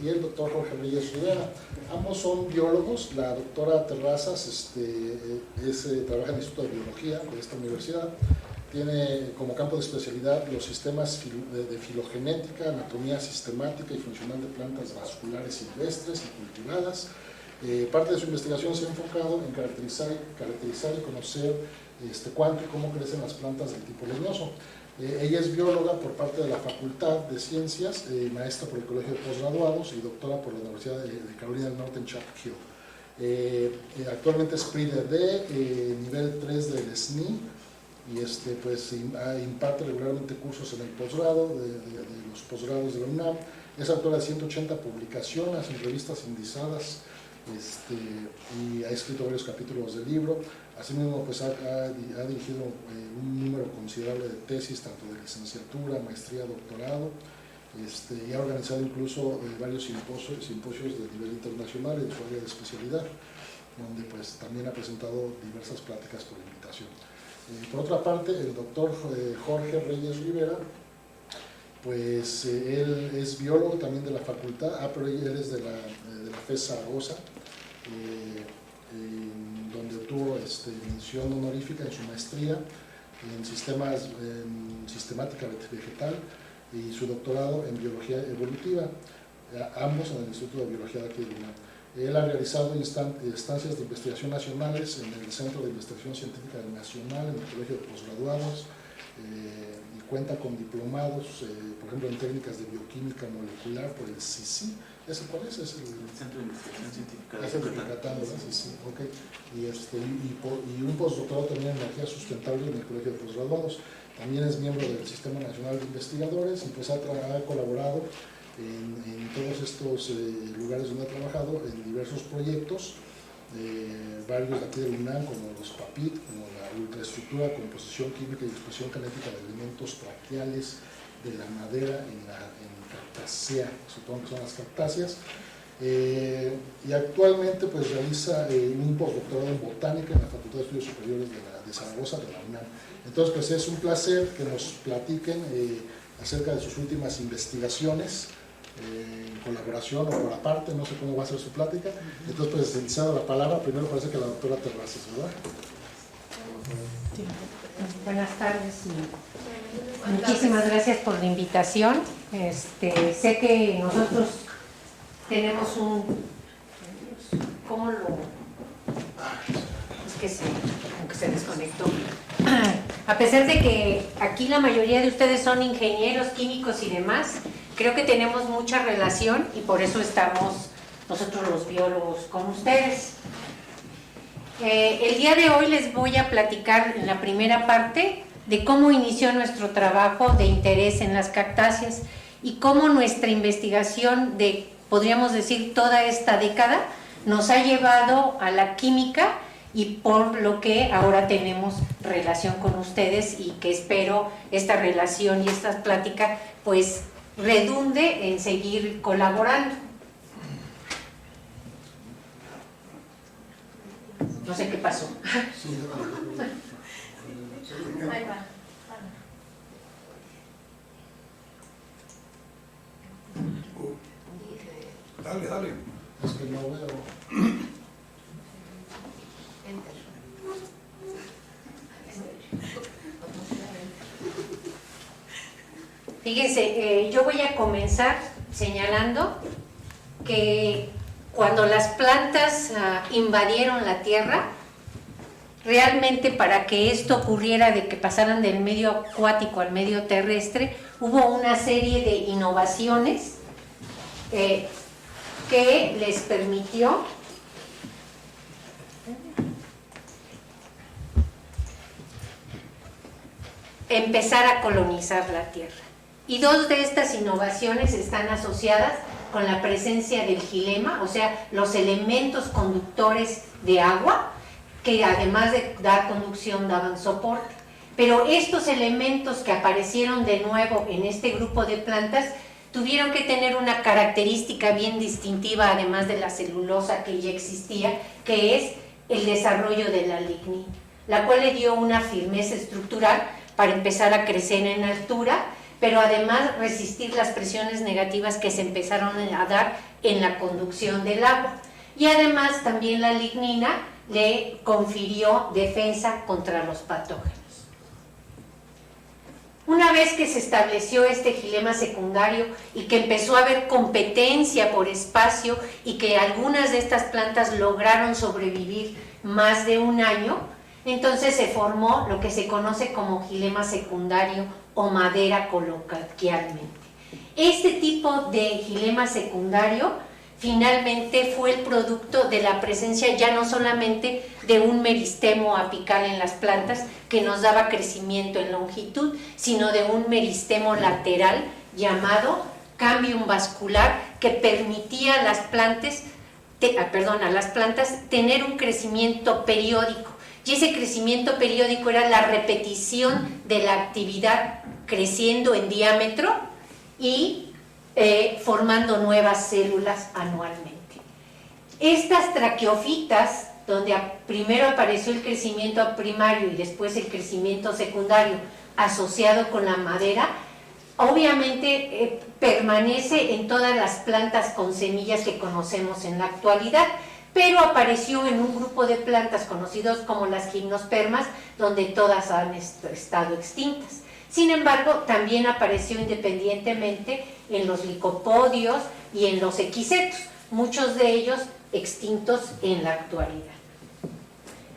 Y el doctor Jorge Reyes Rivera. Ambos son biólogos. La doctora Terrazas trabaja en el Instituto de Biología de esta universidad. Tiene como campo de especialidad los sistemas de filogenética, anatomía sistemática y funcional de plantas vasculares silvestres y cultivadas. Parte de su investigación se ha enfocado en caracterizar y conocer cuánto y cómo crecen las plantas del tipo leñoso. Ella es bióloga por parte de la Facultad de Ciencias, maestra por el Colegio de Postgraduados y doctora por la Universidad de Carolina del Norte en Chapel Hill. Actualmente es PRIDE de nivel 3 del SNI y imparte regularmente cursos en el posgrado, de los posgrados de la UNAM. Es autora de 180 publicaciones en revistas indizadas y ha escrito varios capítulos del libro. Asimismo, pues ha dirigido un número considerable de tesis, tanto de licenciatura, maestría, doctorado, y ha organizado incluso varios simposios de nivel internacional en su área de especialidad, donde pues también ha presentado diversas pláticas por invitación. Por otra parte, el doctor Jorge Reyes Rivera, pues él es biólogo también de la facultad, pero él es de la FES Zaragoza, donde obtuvo mención honorífica en su maestría en sistemática vegetal y su doctorado en biología evolutiva, ambos en el Instituto de Biología de aquí de UNAM. Él ha realizado estancias de investigación nacionales en el Centro de Investigación Científica Nacional, en el Colegio de Postgraduados, y cuenta con diplomados, por ejemplo, en técnicas de bioquímica molecular por el CICI. ¿Ese cuál es? Es el Centro de Investigación Científica de Yucatán, ¿verdad? Sí, ok. Y un postdoctorado también en energía sustentable en el Colegio de Postgraduados. También es miembro del Sistema Nacional de Investigadores y pues ha colaborado en todos estos lugares donde ha trabajado en diversos proyectos, varios de aquí de UNAM, como los PAPIT, como la ultraestructura, composición química y expresión genética de elementos traqueales de la madera en cactácea, supongo que son las cactáceas, y actualmente pues realiza un postdoctorado en botánica en la Facultad de Estudios Superiores de Zaragoza, de la UNAM. Entonces pues es un placer que nos platiquen acerca de sus últimas investigaciones, en colaboración o por aparte, no sé cómo va a ser su plática. Entonces pues le cedo la palabra, primero parece que la doctora Terrazas, ¿verdad? Sí. Buenas tardes y muchísimas gracias por la invitación. Sé que nosotros tenemos ¿cómo lo? Es que aunque se desconectó. A pesar de que aquí la mayoría de ustedes son ingenieros químicos y demás, creo que tenemos mucha relación y por eso estamos nosotros los biólogos con ustedes. El día de hoy les voy a platicar en la primera parte de cómo inició nuestro trabajo de interés en las cactáceas y cómo nuestra investigación de, podríamos decir, toda esta década nos ha llevado a la química y por lo que ahora tenemos relación con ustedes y que espero esta relación y esta plática pues redunde en seguir colaborando. No sé qué pasó. Ahí va. Dale. Es que no veo. Fíjense, yo voy a comenzar señalando que cuando las plantas invadieron la Tierra, realmente para que esto ocurriera, de que pasaran del medio acuático al medio terrestre, hubo una serie de innovaciones que les permitió empezar a colonizar la Tierra. Y dos de estas innovaciones están asociadas con la presencia del xilema, o sea, los elementos conductores de agua, que además de dar conducción daban soporte. Pero estos elementos que aparecieron de nuevo en este grupo de plantas tuvieron que tener una característica bien distintiva, además de la celulosa que ya existía, que es el desarrollo de la lignina, la cual le dio una firmeza estructural para empezar a crecer en altura pero además resistir las presiones negativas que se empezaron a dar en la conducción del agua. Y además también la lignina le confirió defensa contra los patógenos. Una vez que se estableció este xilema secundario y que empezó a haber competencia por espacio y que algunas de estas plantas lograron sobrevivir más de un año, entonces se formó lo que se conoce como xilema secundario o madera coloquialmente. Este tipo de xilema secundario finalmente fue el producto de la presencia ya no solamente de un meristemo apical en las plantas que nos daba crecimiento en longitud, sino de un meristemo lateral llamado cambium vascular que permitía a las plantas tener un crecimiento periódico. Y ese crecimiento periódico era la repetición de la actividad creciendo en diámetro y formando nuevas células anualmente. Estas traqueofitas, donde primero apareció el crecimiento primario y después el crecimiento secundario asociado con la madera, obviamente permanece en todas las plantas con semillas que conocemos en la actualidad, pero apareció en un grupo de plantas conocidos como las gimnospermas, donde todas han estado extintas. Sin embargo, también apareció independientemente en los licopodios y en los equisetos, muchos de ellos extintos en la actualidad.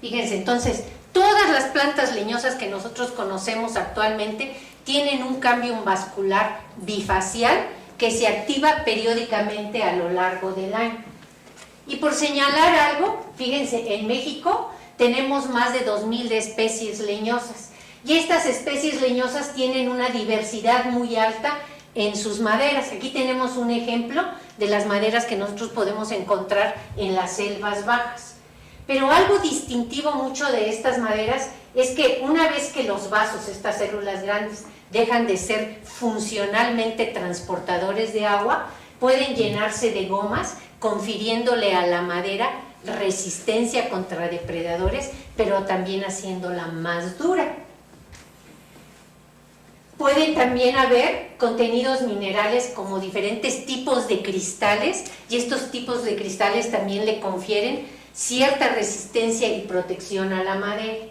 Fíjense, entonces, todas las plantas leñosas que nosotros conocemos actualmente tienen un cambium vascular bifacial que se activa periódicamente a lo largo del año. Y por señalar algo, fíjense, en México tenemos más de 2000 de especies leñosas. Y estas especies leñosas tienen una diversidad muy alta en sus maderas. Aquí tenemos un ejemplo de las maderas que nosotros podemos encontrar en las selvas bajas. Pero algo distintivo mucho de estas maderas es que una vez que los vasos, estas células grandes, dejan de ser funcionalmente transportadores de agua, pueden llenarse de gomas, confiriéndole a la madera resistencia contra depredadores, pero también haciéndola más dura. Pueden también haber contenidos minerales como diferentes tipos de cristales, y estos tipos de cristales también le confieren cierta resistencia y protección a la madera.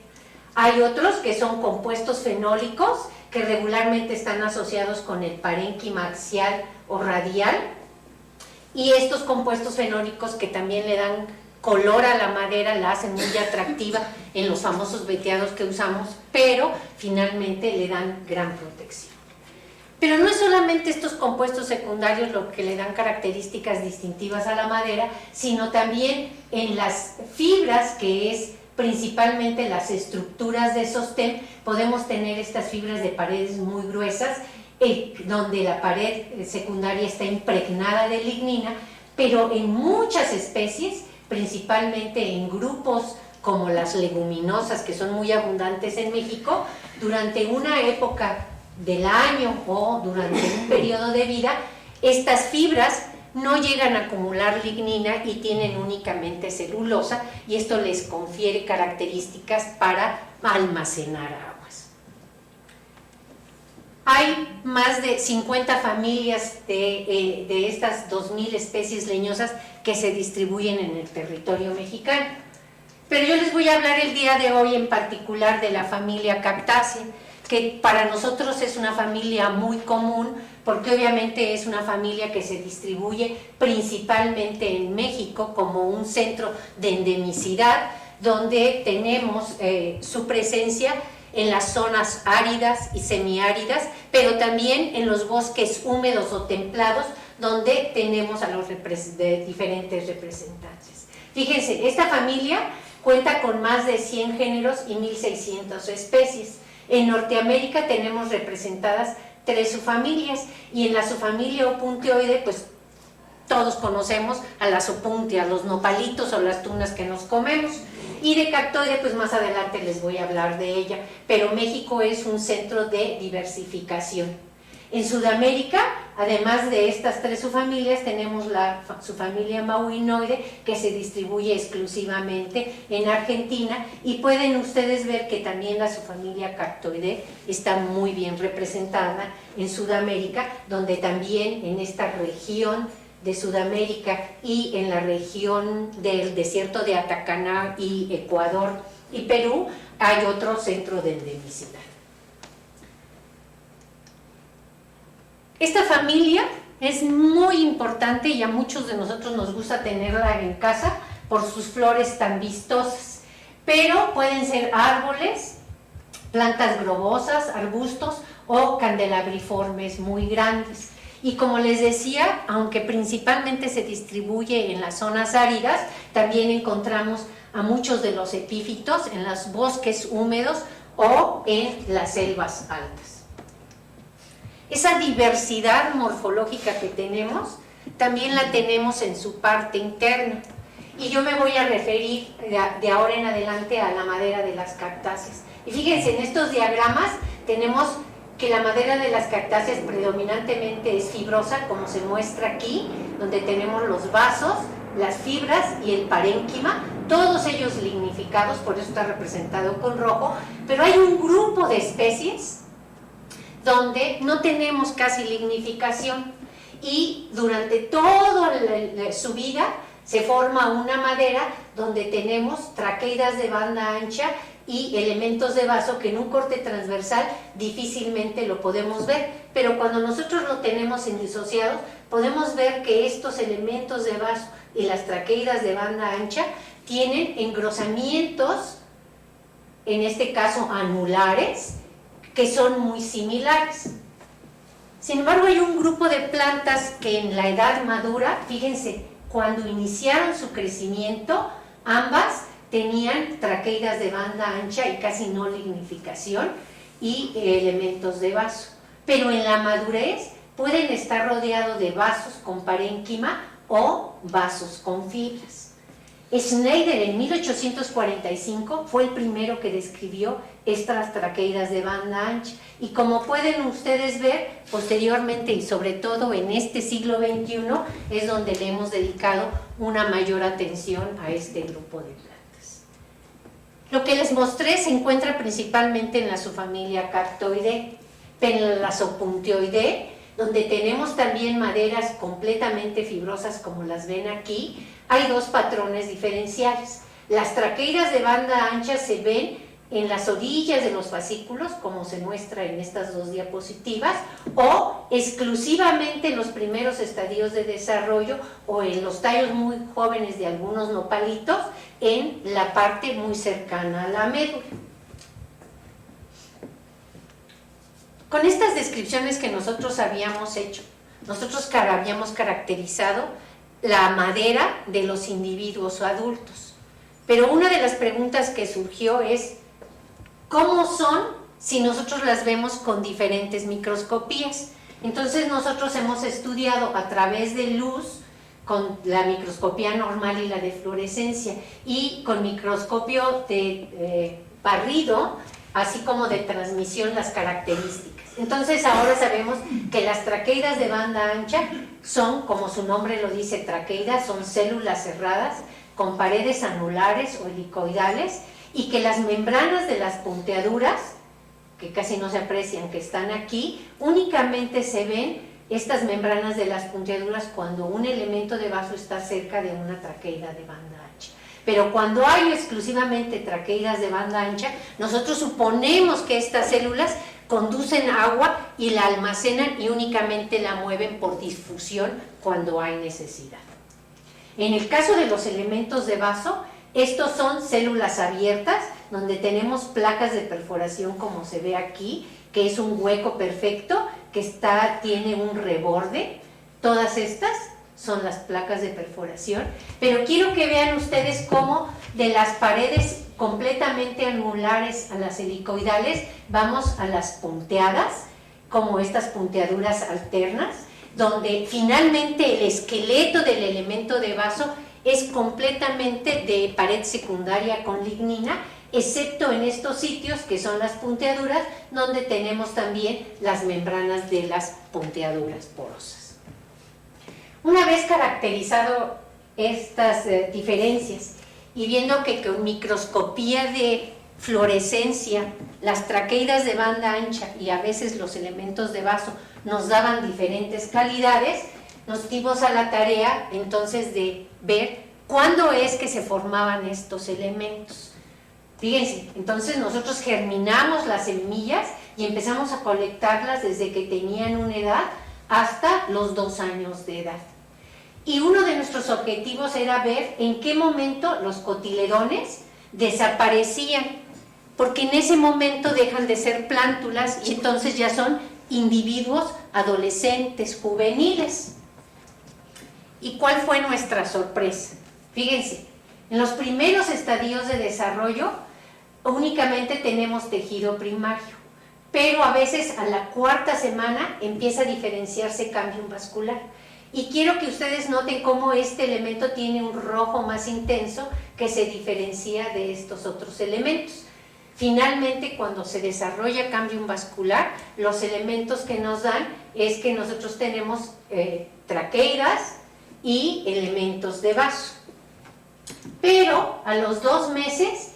Hay otros que son compuestos fenólicos que regularmente están asociados con el parénquima axial o radial, y estos compuestos fenólicos que también le dan color a la madera, la hacen muy atractiva en los famosos veteados que usamos, pero finalmente le dan gran protección. Pero no es solamente estos compuestos secundarios lo que le dan características distintivas a la madera, sino también en las fibras, que es principalmente las estructuras de sostén. Podemos tener estas fibras de paredes muy gruesas, donde la pared secundaria está impregnada de lignina, pero en muchas especies, principalmente en grupos como las leguminosas, que son muy abundantes en México, durante una época del año o durante un periodo de vida, estas fibras no llegan a acumular lignina y tienen únicamente celulosa, y esto les confiere características para almacenar aguas. Hay más de 50 familias de estas 2000 especies leñosas que se distribuyen en el territorio mexicano. Pero yo les voy a hablar el día de hoy en particular de la familia Cactaceae, que para nosotros es una familia muy común, porque obviamente es una familia que se distribuye principalmente en México como un centro de endemicidad, donde tenemos su presencia en las zonas áridas y semiáridas, pero también en los bosques húmedos o templados, donde tenemos a los diferentes representantes. Fíjense, esta familia cuenta con más de 100 géneros y 1600 especies. En Norteamérica tenemos representadas 3 subfamilias, y en la subfamilia Opunteoide, pues todos conocemos a las opuntia, los nopalitos o las tunas que nos comemos. Y de Cactoide, pues más adelante les voy a hablar de ella, pero México es un centro de diversificación. En Sudamérica, además de estas 3 subfamilias, tenemos la subfamilia Mauinoide, que se distribuye exclusivamente en Argentina, y pueden ustedes ver que también la subfamilia Cactoideae está muy bien representada en Sudamérica, donde también en esta región de Sudamérica y en la región del desierto de Atacama y Ecuador y Perú hay otro centro de endemicidad. Esta familia es muy importante y a muchos de nosotros nos gusta tenerla en casa por sus flores tan vistosas, pero pueden ser árboles, plantas globosas, arbustos o candelabriformes muy grandes. Y como les decía, aunque principalmente se distribuye en las zonas áridas, también encontramos a muchos de los epífitos en los bosques húmedos o en las selvas altas. Esa diversidad morfológica que tenemos, también la tenemos en su parte interna. Y yo me voy a referir de ahora en adelante a la madera de las cactáceas. Y fíjense, en estos diagramas tenemos que la madera de las cactáceas predominantemente es fibrosa, como se muestra aquí, donde tenemos los vasos, las fibras y el parénquima, todos ellos lignificados, por eso está representado con rojo, pero hay un grupo de especies donde no tenemos casi lignificación y durante toda su vida se forma una madera donde tenemos traqueidas de banda ancha y elementos de vaso que en un corte transversal difícilmente lo podemos ver, pero cuando nosotros lo tenemos en disociados podemos ver que estos elementos de vaso y las traqueidas de banda ancha tienen engrosamientos, en este caso anulares, que son muy similares. Sin embargo, hay un grupo de plantas que en la edad madura, fíjense, cuando iniciaron su crecimiento, ambas tenían traqueidas de banda ancha y casi no lignificación y elementos de vaso. Pero en la madurez pueden estar rodeados de vasos con parénquima o vasos con fibras. Schneider en 1845 fue el primero que describió estas traqueidas de banda ancha y como pueden ustedes ver, posteriormente y sobre todo en este siglo XXI es donde le hemos dedicado una mayor atención a este grupo de plantas. Lo que les mostré se encuentra principalmente en la subfamilia Cactoideae, Penlasopuntioideae, donde tenemos también maderas completamente fibrosas como las ven aquí. Hay 2 patrones diferenciales. Las traqueidas de banda ancha se ven en las orillas de los fascículos, como se muestra en estas 2 diapositivas, o exclusivamente en los primeros estadios de desarrollo o en los tallos muy jóvenes de algunos nopalitos en la parte muy cercana a la médula. Con estas descripciones que nosotros habíamos hecho, nosotros habíamos caracterizado la madera de los individuos adultos. Pero una de las preguntas que surgió es, ¿cómo son si nosotros las vemos con diferentes microscopías? Entonces nosotros hemos estudiado a través de luz, con la microscopía normal y la de fluorescencia, y con microscopio de barrido, así como de transmisión, las características. Entonces ahora sabemos que las traqueidas de banda ancha son, como su nombre lo dice, traqueidas, son células cerradas con paredes anulares o helicoidales y que las membranas de las punteaduras, que casi no se aprecian, que están aquí, únicamente se ven estas membranas de las punteaduras cuando un elemento de vaso está cerca de una traqueida de banda ancha. Pero cuando hay exclusivamente traqueidas de banda ancha, nosotros suponemos que estas células conducen agua y la almacenan y únicamente la mueven por difusión cuando hay necesidad. En el caso de los elementos de vaso, estos son células abiertas, donde tenemos placas de perforación como se ve aquí, que es un hueco perfecto, que tiene un reborde. Todas estas son las placas de perforación, pero quiero que vean ustedes cómo de las paredes completamente anulares a las helicoidales vamos a las punteadas, como estas punteaduras alternas, donde finalmente el esqueleto del elemento de vaso es completamente de pared secundaria con lignina excepto en estos sitios que son las punteaduras, donde tenemos también las membranas de las punteaduras porosas. Una vez caracterizado estas diferencias y viendo que con microscopía de fluorescencia las traqueidas de banda ancha y a veces los elementos de vaso nos daban diferentes calidades, nos dimos a la tarea entonces de ver cuándo es que se formaban estos elementos. Fíjense, entonces nosotros germinamos las semillas y empezamos a colectarlas desde que tenían una edad hasta los 2 años de edad. Y uno de nuestros objetivos era ver en qué momento los cotiledones desaparecían, porque en ese momento dejan de ser plántulas y entonces ya son individuos adolescentes, juveniles. ¿Y cuál fue nuestra sorpresa? Fíjense, en los primeros estadios de desarrollo únicamente tenemos tejido primario, pero a veces a la 4ª semana empieza a diferenciarse cambium vascular. Y quiero que ustedes noten cómo este elemento tiene un rojo más intenso que se diferencia de estos otros elementos. Finalmente, cuando se desarrolla cambium vascular, los elementos que nos dan es que nosotros tenemos traqueidas y elementos de vaso. Pero a los 2 meses,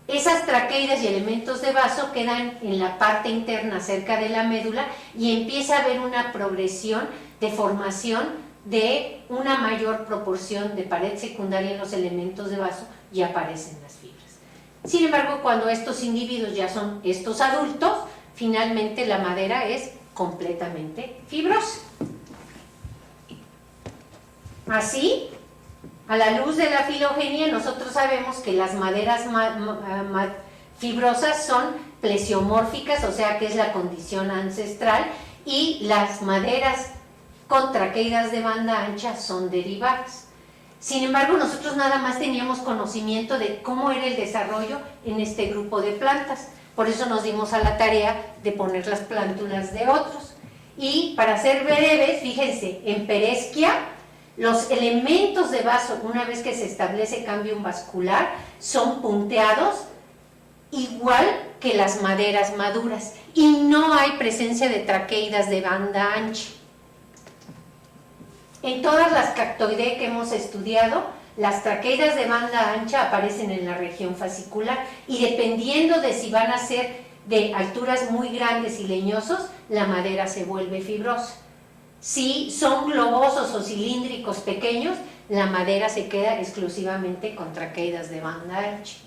esas traqueidas y elementos de vaso quedan en la parte interna cerca de la médula y empieza a haber una progresión de formación de una mayor proporción de pared secundaria en los elementos de vaso y aparecen las fibras. Sin embargo, cuando estos individuos ya son estos adultos, finalmente la madera es completamente fibrosa. Así, a la luz de la filogenia, nosotros sabemos que las maderas fibrosas son plesiomórficas, o sea que es la condición ancestral, y las maderas con traqueidas de banda ancha son derivadas. Sin embargo, nosotros nada más teníamos conocimiento de cómo era el desarrollo en este grupo de plantas. Por eso nos dimos a la tarea de poner las plántulas de otros. Y para ser breves, fíjense, en Pereschia, los elementos de vaso, una vez que se establece cambium vascular, son punteados igual que las maderas maduras y no hay presencia de traqueidas de banda ancha. En todas las Cactoideae que hemos estudiado, las traqueidas de banda ancha aparecen en la región fascicular y dependiendo de si van a ser de alturas muy grandes y leñosos, la madera se vuelve fibrosa. Si son globosos o cilíndricos pequeños, la madera se queda exclusivamente con traqueidas de banda ancha.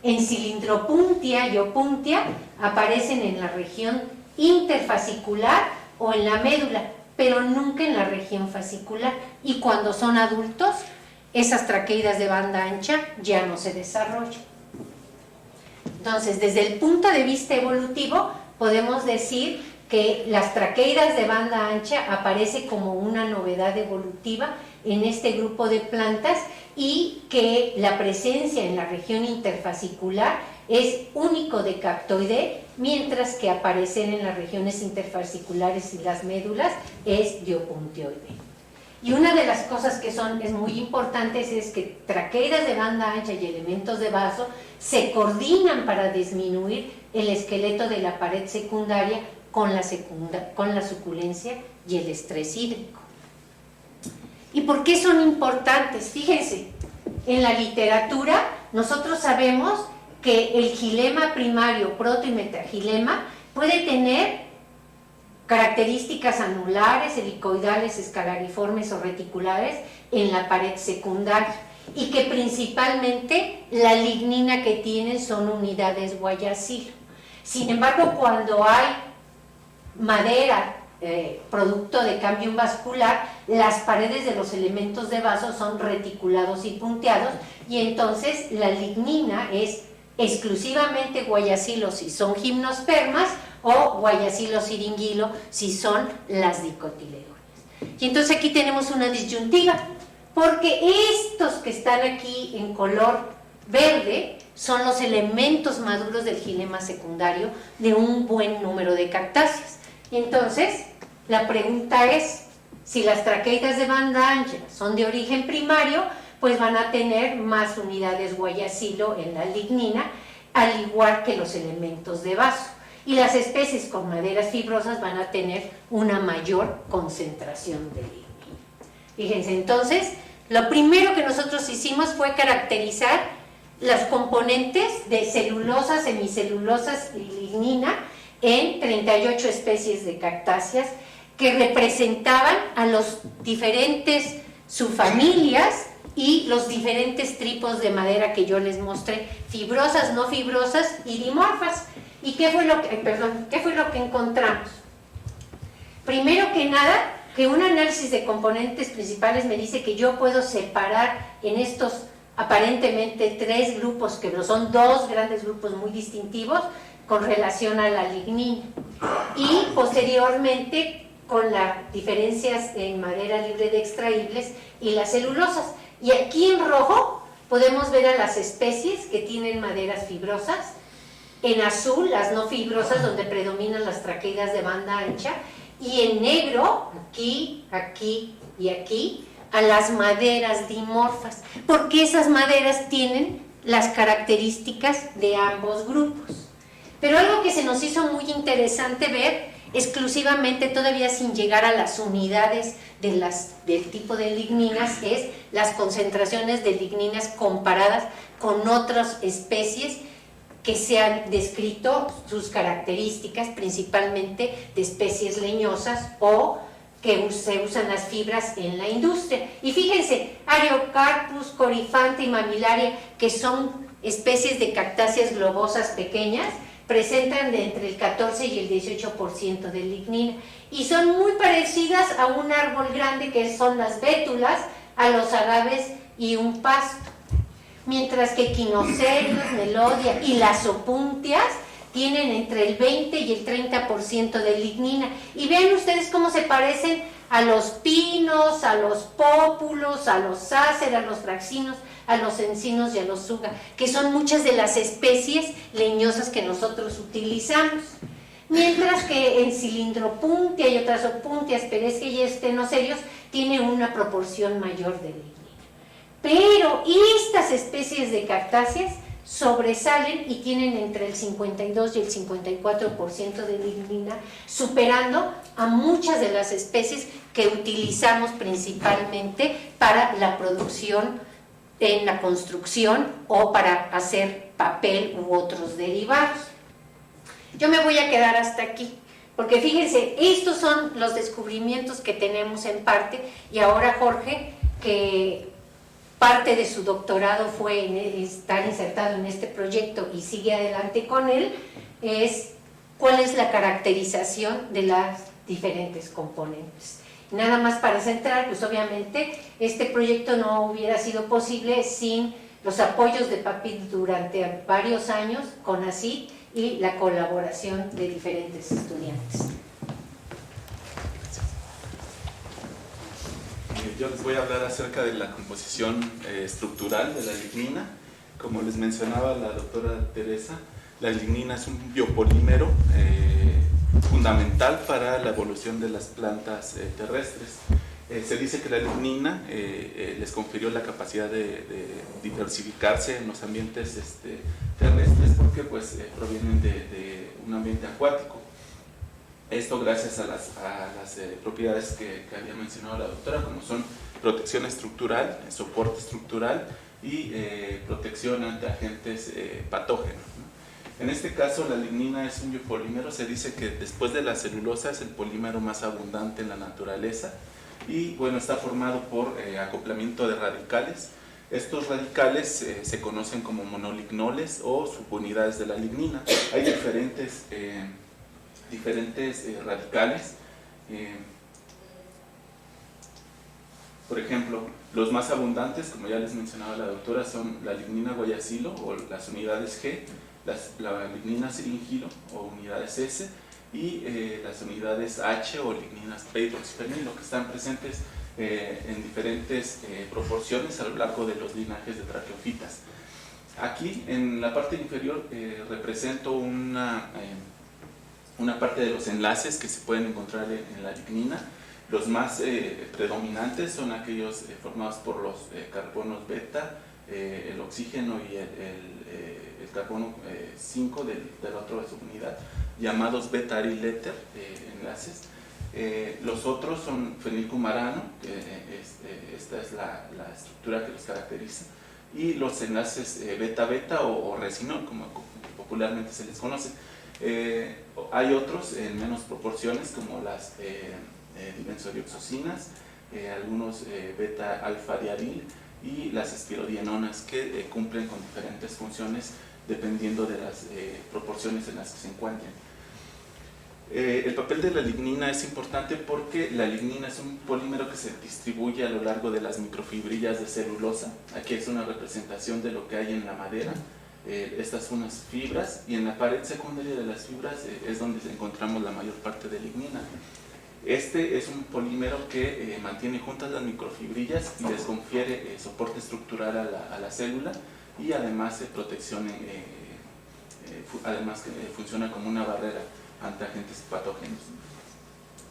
En Cylindropuntia y Opuntia aparecen en la región interfascicular o en la médula, pero nunca en la región fascicular. Y cuando son adultos, esas traqueidas de banda ancha ya no se desarrollan. Entonces, desde el punto de vista evolutivo, podemos decir que las traqueidas de banda ancha aparece como una novedad evolutiva en este grupo de plantas y que la presencia en la región interfascicular es único de Cactoideae, mientras que aparecer en las regiones interfasciculares y las médulas es de Opuntioideae. Y una de las cosas que es muy importantes es que traqueidas de banda ancha y elementos de vaso se coordinan para disminuir el esqueleto de la pared secundaria con la suculencia y el estrés hídrico. ¿Y por qué son importantes? Fíjense, en la literatura nosotros sabemos que el gilema primario, proto y metagilema, puede tener características anulares, helicoidales, escalariformes o reticulares en la pared secundaria y que principalmente la lignina que tienen son unidades guayacilo. Sin embargo, cuando hay madera producto de cambium vascular, las paredes de los elementos de vaso son reticulados y punteados y entonces la lignina es exclusivamente guayacilo si son gimnospermas o guayacilo siringilo si son las dicotiledones. Y entonces aquí tenemos una disyuntiva, porque estos que están aquí en color verde son los elementos maduros del gilema secundario de un buen número de cactáceas. Y entonces la pregunta es, si las traqueidas de banda ancha son de origen primario, pues van a tener más unidades guayacilo en la lignina, al igual que los elementos de vaso. Y las especies con maderas fibrosas van a tener una mayor concentración de lignina. Fíjense, entonces, lo primero que nosotros hicimos fue caracterizar los componentes de celulosa, semicelulosas y lignina en 38 especies de cactáceas que representaban a los diferentes subfamilias y los diferentes tipos de madera que yo les mostré, fibrosas, no fibrosas y dimorfas. ¿Y qué fue lo que encontramos? Primero que nada, que un análisis de componentes principales me dice que yo puedo separar en estos aparentemente 3 grupos, que son 2 grandes grupos muy distintivos con relación a la lignina. Y posteriormente con las diferencias en madera libre de extraíbles y las celulosas. Y aquí en rojo podemos ver a las especies que tienen maderas fibrosas, en azul las no fibrosas, donde predominan las traqueidas de banda ancha, y en negro, aquí, aquí y aquí, a las maderas dimorfas, porque esas maderas tienen las características de ambos grupos. Pero algo que se nos hizo muy interesante ver, exclusivamente todavía sin llegar a las unidades del tipo de ligninas, es las concentraciones de ligninas comparadas con otras especies que se han descrito sus características, principalmente de especies leñosas o que se usan las fibras en la industria. Y fíjense, Ariocarpus, Coryphantha y Mamillaria, que son especies de cactáceas globosas pequeñas, presentan de entre el 14 y el 18% de lignina y son muy parecidas a un árbol grande que son las bétulas, a los agaves y un pasto. Mientras que quinocerios, melodia y las opuntias tienen entre el 20 y el 30% de lignina. Y vean ustedes cómo se parecen a los pinos, a los pópulos, a los ácer, a los fraxinos, a los encinos y a los suga, que son muchas de las especies leñosas que nosotros utilizamos. Mientras que en cilindropuntia y otras opuntias, peresque y estenocerios, tiene una proporción mayor de lignina. Pero estas especies de cactáceas sobresalen y tienen entre el 52 y el 54% de lignina, superando a muchas de las especies que utilizamos principalmente para la producción en la construcción o para hacer papel u otros derivados. Yo me voy a quedar hasta aquí, porque fíjense, estos son los descubrimientos que tenemos en parte, y ahora Jorge, que parte de su doctorado fue estar insertado en este proyecto y sigue adelante con él, es cuál es la caracterización de las diferentes componentes. Nada más para centrar, pues obviamente este proyecto no hubiera sido posible sin los apoyos de PAPIT durante varios años, CONACYT, y la colaboración de diferentes estudiantes. Yo les voy a hablar acerca de la composición estructural de la lignina. Como les mencionaba la doctora Teresa, la lignina es un biopolímero fundamental para la evolución de las plantas terrestres. Se dice que la lignina les confirió la capacidad de diversificarse en los ambientes terrestres porque pues, provienen de un ambiente acuático. Esto gracias a las propiedades que había mencionado la doctora, como son protección estructural, soporte estructural y protección ante agentes patógenos, ¿no? En este caso la lignina es un biopolímero, se dice que después de la celulosa es el polímero más abundante en la naturaleza y bueno, está formado por acoplamiento de radicales. Estos radicales se conocen como monolignoles o subunidades de la lignina. Hay diferentes radicales. Por ejemplo, los más abundantes, como ya les mencionaba la doctora, son la lignina guayacilo o las unidades G, la lignina siringilo o unidades S y las unidades H o ligninas P-hidroxifenilo, que están presentes en diferentes proporciones a lo largo de los linajes de traqueofitas. Aquí en la parte inferior represento una parte de los enlaces que se pueden encontrar en la lignina. Los más predominantes son aquellos formados por los carbonos beta, el oxígeno y el carbono 5 de la otra subunidad, llamados beta-aril éter, enlaces. Los otros son fenilcumarano, esta es la estructura que los caracteriza, y los enlaces beta-beta o resinol, como popularmente se les conoce. Hay otros en menos proporciones, como las dimensodioxosinas, algunos beta-alfa-diaril y las espirodinonas, que cumplen con diferentes funciones dependiendo de las proporciones en las que se encuentren. El papel de la lignina es importante porque la lignina es un polímero que se distribuye a lo largo de las microfibrillas de celulosa. Aquí es una representación de lo que hay en la madera. Estas son unas fibras, y en la pared secundaria de las fibras es donde encontramos la mayor parte de lignina. Este es un polímero que mantiene juntas las microfibrillas y les confiere soporte estructural a la célula, y además protección, además que funciona como una barrera ante agentes patógenos.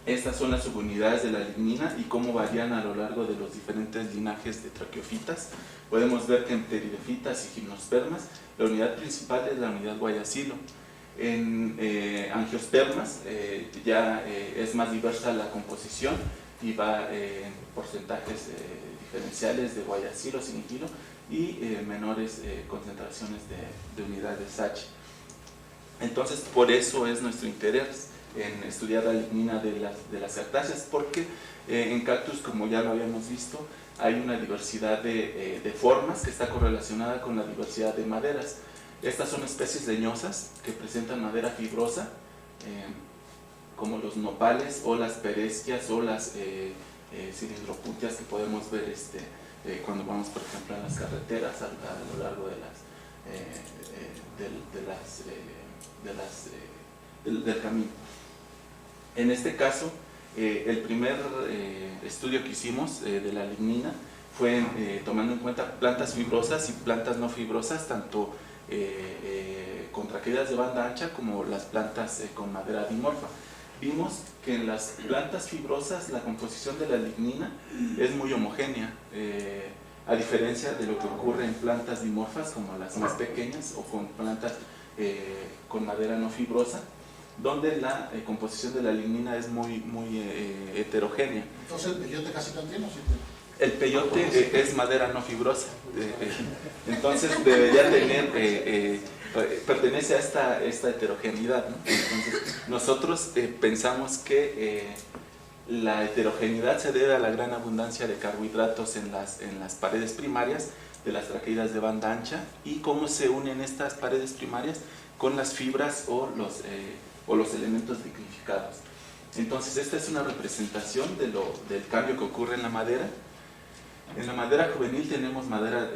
Estas son las subunidades de la lignina y cómo varían a lo largo de los diferentes linajes de traqueofitas. Podemos ver que en pteridofitas y gimnospermas la unidad principal es la unidad guayacilo. En angiospermas ya es más diversa la composición y va en porcentajes diferenciales de guayacilo, cinigilo y menores concentraciones de unidades H. Entonces, por eso es nuestro interés en estudiar la lignina de las cactáceas, porque en cactus, como ya lo habíamos visto, hay una diversidad de formas que está correlacionada con la diversidad de maderas. Estas son especies leñosas que presentan madera fibrosa, como los nopales o las peresquias o las cilindroputias que podemos ver cuando vamos, por ejemplo, en las carreteras a lo largo del camino. En este caso, el primer estudio que hicimos de la lignina fue tomando en cuenta plantas fibrosas y plantas no fibrosas, tanto con traqueidas de banda ancha como las plantas con madera dimorfa. Vimos que en las plantas fibrosas la composición de la lignina es muy homogénea, a diferencia de lo que ocurre en plantas dimorfas como las más pequeñas o con plantas con madera no fibrosa, donde la composición de la lignina es muy heterogénea. Entonces el peyote casi no tiene, ¿sí? El peyote es madera no fibrosa, entonces debería tener, pertenece a esta heterogeneidad, ¿no? Entonces nosotros pensamos que la heterogeneidad se debe a la gran abundancia de carbohidratos en las paredes primarias de las traqueidas de banda ancha, y cómo se unen estas paredes primarias con las fibras o los elementos lignificados. Entonces esta es una representación del cambio que ocurre en la madera. En la madera juvenil tenemos madera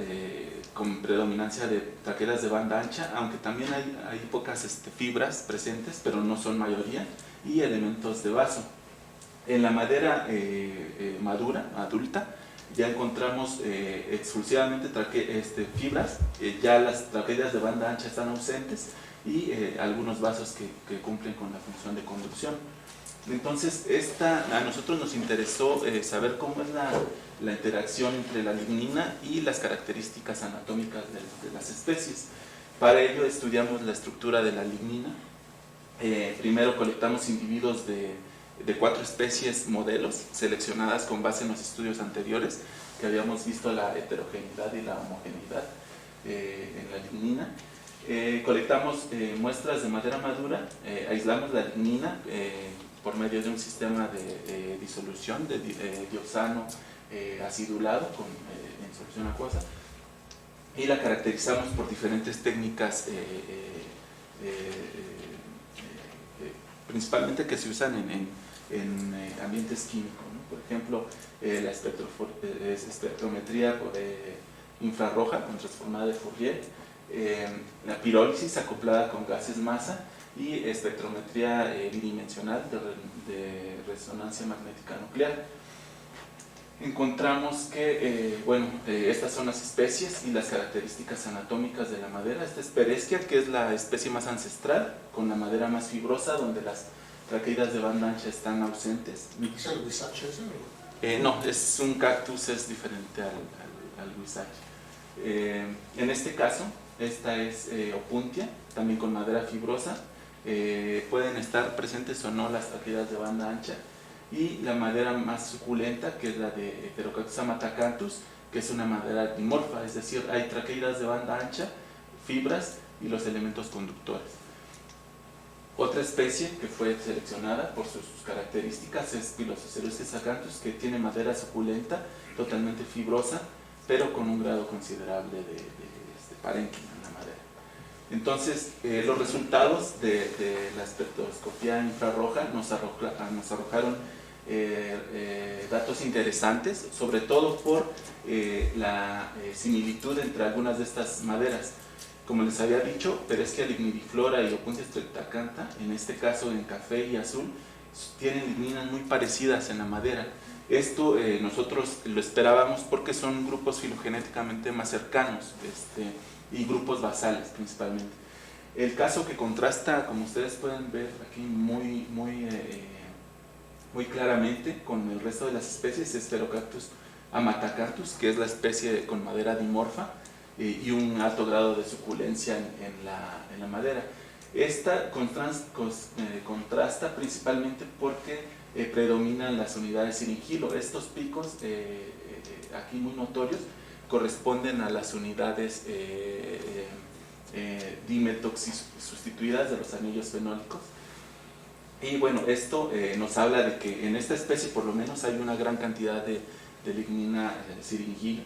con predominancia de traqueidas de banda ancha, aunque también hay pocas fibras presentes, pero no son mayoría, y elementos de vaso. En la madera madura, adulta, ya encontramos exclusivamente fibras, ya las traqueidas de banda ancha están ausentes, y algunos vasos que cumplen con la función de conducción. Entonces, a nosotros nos interesó saber cómo es la interacción entre la lignina y las características anatómicas de las especies. Para ello estudiamos la estructura de la lignina. Primero colectamos individuos de 4 especies modelos seleccionadas con base en los estudios anteriores, que habíamos visto la heterogeneidad y la homogeneidad en la lignina. Colectamos muestras de madera madura, aislamos la lignina por medio de un sistema de disolución de dioxano acidulado en solución acuosa, y la caracterizamos por diferentes técnicas principalmente que se usan en ambientes químicos, ¿no? Por ejemplo, la espectrometría infrarroja con transformada de Fourier, la pirólisis acoplada con gases masa, y espectrometría bidimensional de resonancia magnética nuclear. Encontramos que estas son las especies y las características anatómicas de la madera. Esta es Peresquia, que es la especie más ancestral, con la madera más fibrosa, donde las traqueidas de banda ancha están ausentes. ¿Es el huizache ese? No, es un cactus, es diferente al huizache. En este caso, esta es opuntia, también con madera fibrosa. Pueden estar presentes o no las traqueidas de banda ancha, y la madera más suculenta, que es la de Heterocactus amatacanthus, que es una madera dimorfa, es decir, hay traqueidas de banda ancha, fibras y los elementos conductores. Otra especie que fue seleccionada por sus características es Pilosocereus acanthus, que tiene madera suculenta, totalmente fibrosa, pero con un grado considerable de parénquima en la madera. Entonces, los resultados de la espectroscopía infrarroja nos arrojaron datos interesantes, sobre todo por la similitud entre algunas de estas maderas. Como les había dicho, Pereschia ligniviflora y Opuntia streptacantha, en este caso en café y azul, tienen ligninas muy parecidas en la madera. Esto nosotros lo esperábamos porque son grupos filogenéticamente más cercanos y grupos basales principalmente. El caso que contrasta, como ustedes pueden ver aquí muy claramente con el resto de las especies, es Heterocactus amatacanthus, que es la especie con madera dimorfa y un alto grado de suculencia en la madera. Esta contrasta principalmente porque predominan las unidades siringilo. Estos picos aquí muy notorios corresponden a las unidades dimetoxisustituidas de los anillos fenólicos. Y bueno, esto nos habla de que en esta especie por lo menos hay una gran cantidad de lignina siringilo.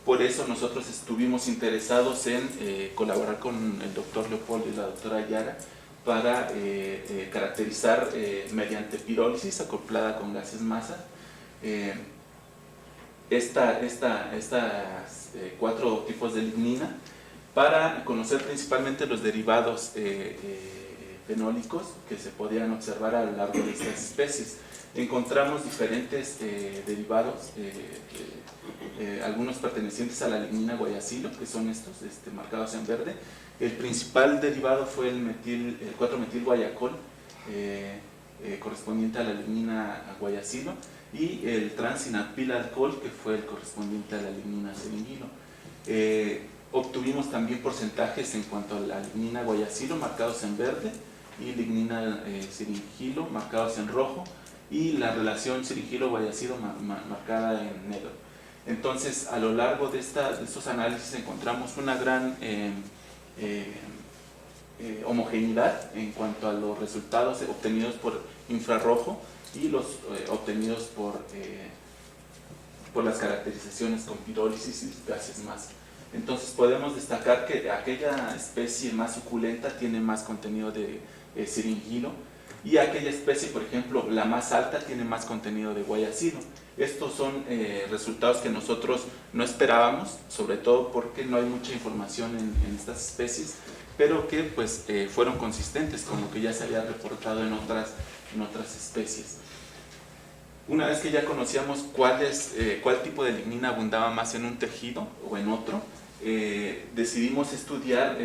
Por eso nosotros estuvimos interesados en colaborar con el doctor Leopoldo y la doctora Yara para caracterizar mediante pirólisis acoplada con gases masa estas 4 tipos de lignina, para conocer principalmente los derivados fenólicos que se podían observar a lo largo de estas especies. Encontramos diferentes derivados, algunos pertenecientes a la lignina guayacilo, que son estos marcados en verde. El principal derivado fue el 4-metil guayacol, correspondiente a la lignina guayacilo, y el transinapil alcohol, que fue el correspondiente a la lignina siringilo. Obtuvimos también porcentajes en cuanto a la lignina guayacilo marcados en verde y lignina siringilo marcados en rojo, y la relación siringilo-guayacilo marcada en negro. Entonces, a lo largo de estos análisis encontramos una gran homogeneidad en cuanto a los resultados obtenidos por infrarrojo y los obtenidos por las caracterizaciones con pirólisis y gases masa. Entonces podemos destacar que aquella especie más suculenta tiene más contenido de siringilo, y aquella especie, por ejemplo, la más alta, tiene más contenido de guayacilo. Estos son resultados que nosotros no esperábamos, sobre todo porque no hay mucha información en estas especies, pero que pues fueron consistentes con lo que ya se había reportado en otras especies. Una vez que ya conocíamos cuál tipo de lignina abundaba más en un tejido o en otro, decidimos estudiar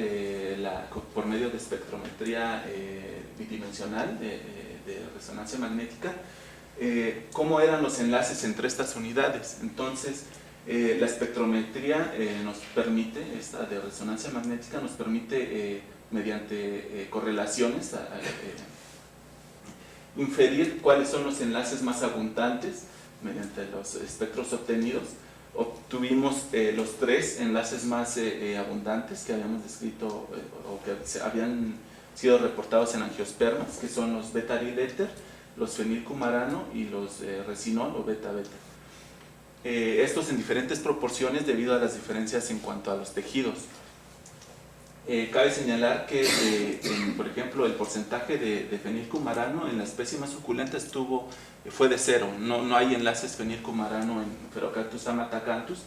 por medio de espectrometría bidimensional de resonancia magnética cómo eran los enlaces entre estas unidades. Entonces, la espectrometría nos permite, esta de resonancia magnética, nos permite mediante correlaciones inferir cuáles son los enlaces más abundantes mediante los espectros obtenidos. Obtuvimos los 3 enlaces más abundantes que habíamos descrito o que habían sido reportados en angiospermas, que son los beta-aril éter, los fenilcumarano y los resinol o beta-beta. Estos en diferentes proporciones debido a las diferencias en cuanto a los tejidos. Cabe señalar que, por ejemplo, el porcentaje de fenilcumarano en la especie más suculenta fue de 0. No hay enlaces fenilcumarano en Heterocactus amatacanthus,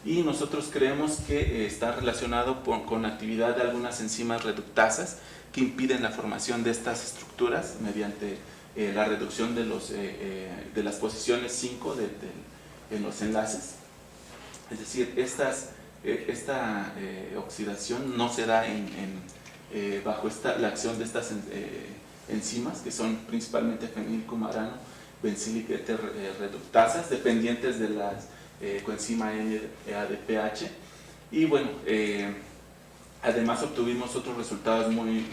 y nosotros creemos que está relacionado con la actividad de algunas enzimas reductasas que impiden la formación de estas estructuras mediante la reducción de las posiciones 5 en los enlaces. Es decir, esta oxidación no se da bajo la acción de estas enzimas, que son principalmente fenilcumarano, benzilic éter reductasas, dependientes de la coenzima NADPH. Y bueno, Además obtuvimos otros resultados muy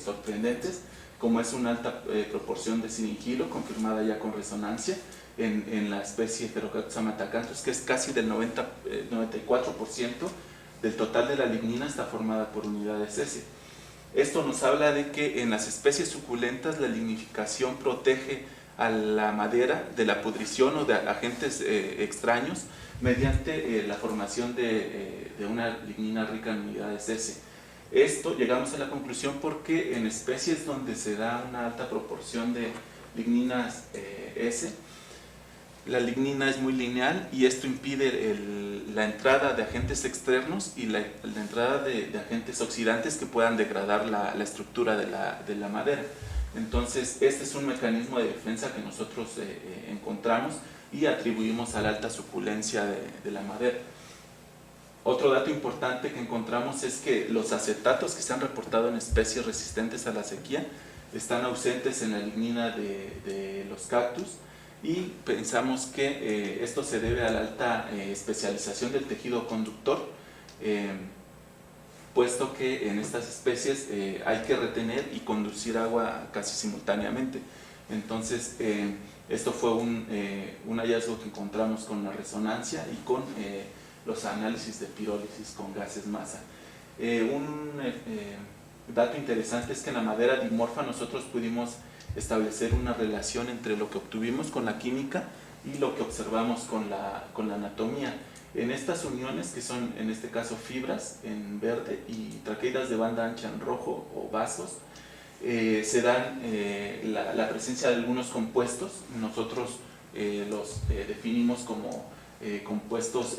sorprendentes, como es una alta proporción de siningilo confirmada ya con resonancia en la especie Heterocactus amatacanthus, que es casi del 94% del total de la lignina está formada por unidades S. Esto nos habla de que en las especies suculentas la lignificación protege a la madera de la pudrición o de agentes extraños mediante la formación de una lignina rica en unidades S. Esto llegamos a la conclusión porque en especies donde se da una alta proporción de ligninas S, la lignina es muy lineal y esto impide la entrada de agentes externos y la entrada de agentes oxidantes que puedan degradar la estructura de la madera. Entonces, este es un mecanismo de defensa que nosotros encontramos y atribuimos a la alta suculencia de la madera. Otro dato importante que encontramos es que los acetatos que se han reportado en especies resistentes a la sequía están ausentes en la lignina de los cactus, y pensamos que esto se debe a la alta especialización del tejido conductor, puesto que en estas especies hay que retener y conducir agua casi simultáneamente. Entonces, esto fue un hallazgo que encontramos con la resonancia y con los análisis de pirólisis con gases masa. Un dato interesante es que en la madera dimorfa nosotros pudimos establecer una relación entre lo que obtuvimos con la química y lo que observamos con la anatomía. En estas uniones, que son en este caso fibras en verde y traqueidas de banda ancha en rojo o vasos, se dan la presencia de algunos compuestos. Nosotros los definimos como compuestos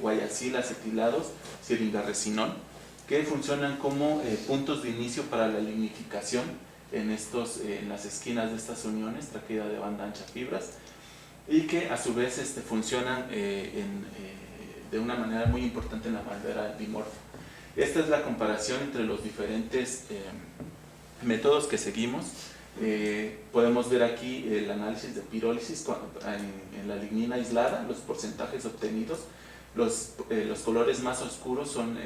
guayacil acetilados, siringarresinol, que funcionan como puntos de inicio para la lignificación en las esquinas de estas uniones, traqueida de banda ancha, fibras, y que a su vez funcionan de una manera muy importante en la madera dimorfa. Esta es la comparación entre los diferentes métodos que seguimos. Podemos ver aquí el análisis de pirólisis en la lignina aislada, los porcentajes obtenidos. Los colores más oscuros son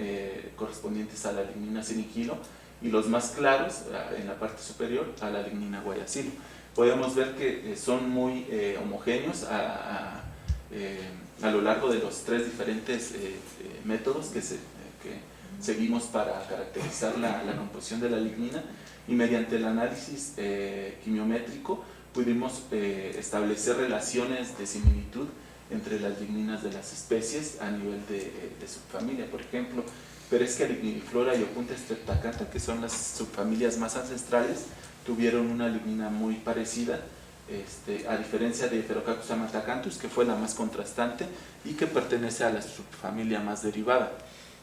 correspondientes a la lignina siningilo, y los más claros en la parte superior a la lignina guayacilo. Podemos ver que son muy homogéneos a lo largo de los tres diferentes métodos que seguimos para caracterizar la composición de la lignina, y mediante el análisis quimiométrico pudimos establecer relaciones de similitud entre las ligninas de las especies a nivel de subfamilia. Por ejemplo, Pereschia ligniflora y Opuntia streptacantha, que son las subfamilias más ancestrales, tuvieron una lignina muy parecida, a diferencia de Heterocactus amatacanthus, que fue la más contrastante y que pertenece a la subfamilia más derivada.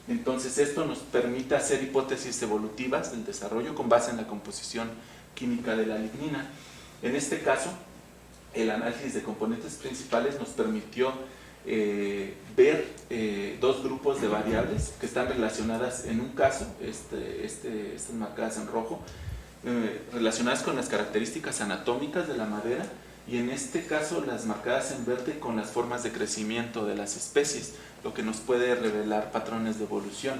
Entonces, esto nos permite hacer hipótesis evolutivas del desarrollo con base en la composición química de la lignina. En este caso, el análisis de componentes principales nos permitió ver dos grupos de variables que están relacionadas en un caso, estas marcadas en rojo, relacionadas con las características anatómicas de la madera, y en este caso las marcadas en verde con las formas de crecimiento de las especies, lo que nos puede revelar patrones de evolución.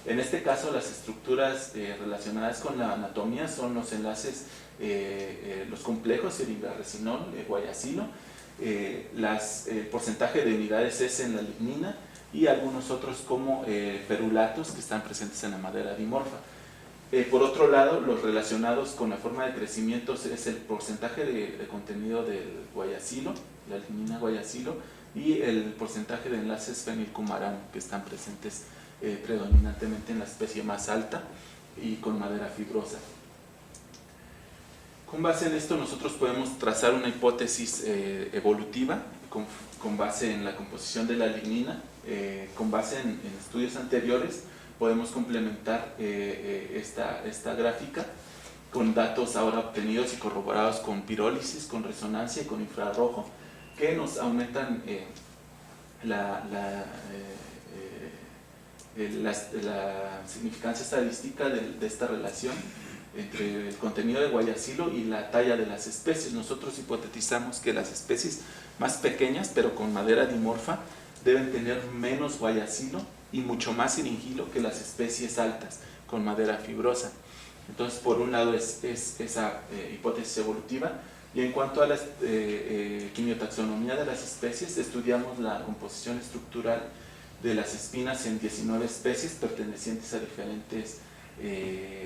En este caso, las estructuras relacionadas con la anatomía son los enlaces, los complejos, siringarresinol, guayacilo, el porcentaje de unidades S en la lignina y algunos otros como ferulatos que están presentes en la madera dimorfa. Por otro lado, los relacionados con la forma de crecimiento es el porcentaje de contenido del guayacilo, la lignina guayacilo, y el porcentaje de enlaces fenilcumarán que están presentes predominantemente en la especie más alta y con madera fibrosa. Con base en esto nosotros podemos trazar una hipótesis evolutiva con base en la composición de la lignina. Con base en estudios anteriores podemos complementar esta gráfica con datos ahora obtenidos y corroborados con pirólisis, con resonancia y con infrarrojo, que nos aumentan la significancia estadística de esta relación entre el contenido de guayacilo y la talla de las especies. Nosotros hipotetizamos que las especies más pequeñas, pero con madera dimorfa, deben tener menos guayacilo y mucho más siningilo que las especies altas con madera fibrosa. Entonces, por un lado es esa hipótesis evolutiva, y en cuanto a la quimiotaxonomía de las especies, estudiamos la composición estructural de las espinas en 19 especies pertenecientes a diferentes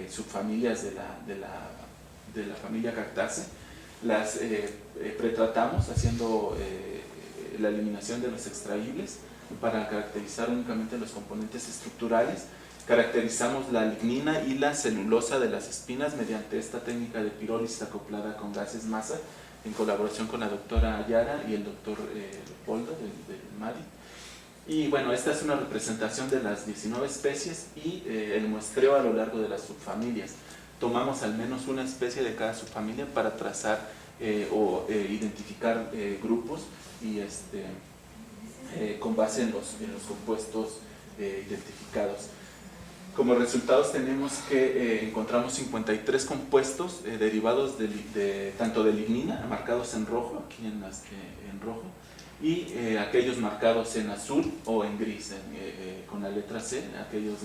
subfamilias de la familia Cactaceae. Las pretratamos haciendo la eliminación de los extraíbles para caracterizar únicamente los componentes estructurales. Caracterizamos la lignina y la celulosa de las espinas mediante esta técnica de pirólisis acoplada con gases masa, en colaboración con la doctora Ayara y el doctor Leopoldo del MADI. Y bueno, esta es una representación de las 19 especies y el muestreo a lo largo de las subfamilias. Tomamos al menos una especie de cada subfamilia para trazar o identificar grupos y con base en los compuestos identificados. Como resultados tenemos que encontramos 53 compuestos derivados tanto de lignina, marcados en rojo, aquí en rojo, y aquellos marcados en azul o en gris, con la letra C, aquellos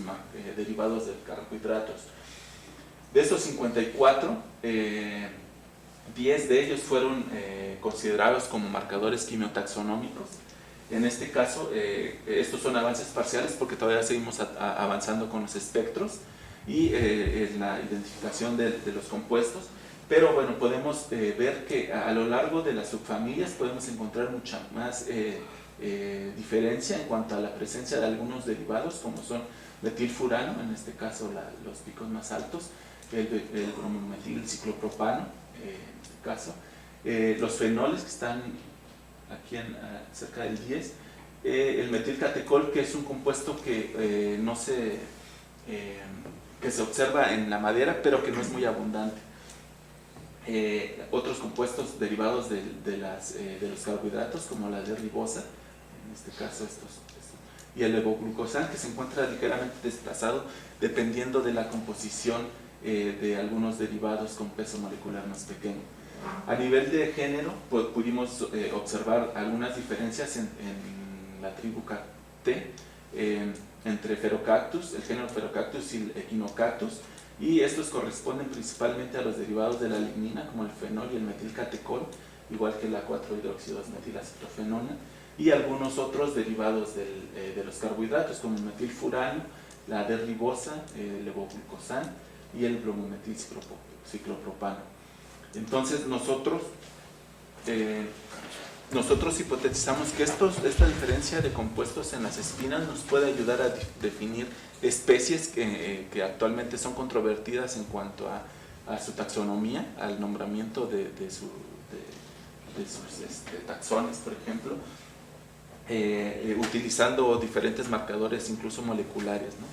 derivados de carbohidratos. De esos 54, 10 de ellos fueron considerados como marcadores quimiotaxonómicos. En este caso, estos son avances parciales porque todavía seguimos avanzando con los espectros y en la identificación de los compuestos, pero bueno, podemos ver que a lo largo de las subfamilias podemos encontrar mucha más diferencia en cuanto a la presencia de algunos derivados, como son metilfurano, en este caso los picos más altos, el bromometilciclopropano, en este caso, los fenoles que están aquí cerca del 10, el metilcatecol, que es un compuesto que que se observa en la madera, pero que no es muy abundante. Otros compuestos derivados de los carbohidratos, como la D-ribosa, en este caso y el levoglucosan, que se encuentra ligeramente desplazado dependiendo de la composición de algunos derivados con peso molecular más pequeño. A nivel de género, pues, pudimos observar algunas diferencias en la tribu Cactae entre Ferocactus, el género Ferocactus y el Echinocactus, y estos corresponden principalmente a los derivados de la lignina, como el fenol y el metilcatecol, igual que la 4-hidroxidosmetilacetofenona, y algunos otros derivados de los carbohidratos, como el metilfurano, la D-ribosa, el levoglucosan y el bromometilciclopropano. Entonces nosotros hipotetizamos que esta diferencia de compuestos en las espinas nos puede ayudar a definir especies que actualmente son controvertidas en cuanto a su taxonomía, al nombramiento de sus taxones, por ejemplo, utilizando diferentes marcadores, incluso moleculares, ¿no?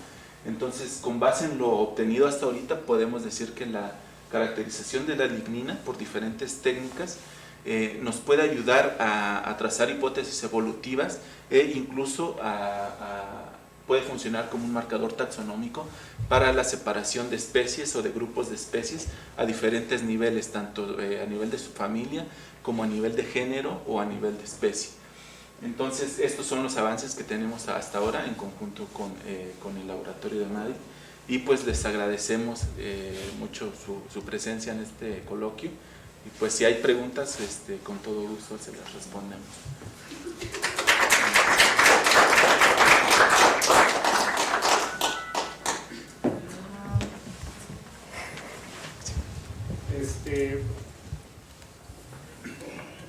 Entonces, con base en lo obtenido hasta ahorita, podemos decir que la caracterización de la lignina por diferentes técnicas nos puede ayudar a trazar hipótesis evolutivas e incluso puede funcionar como un marcador taxonómico para la separación de especies o de grupos de especies a diferentes niveles, tanto a nivel de subfamilia como a nivel de género o a nivel de especie. Entonces, estos son los avances que tenemos hasta ahora en conjunto con el laboratorio de MADI, y pues les agradecemos mucho su presencia en este coloquio, y pues si hay preguntas, con todo gusto se las respondemos.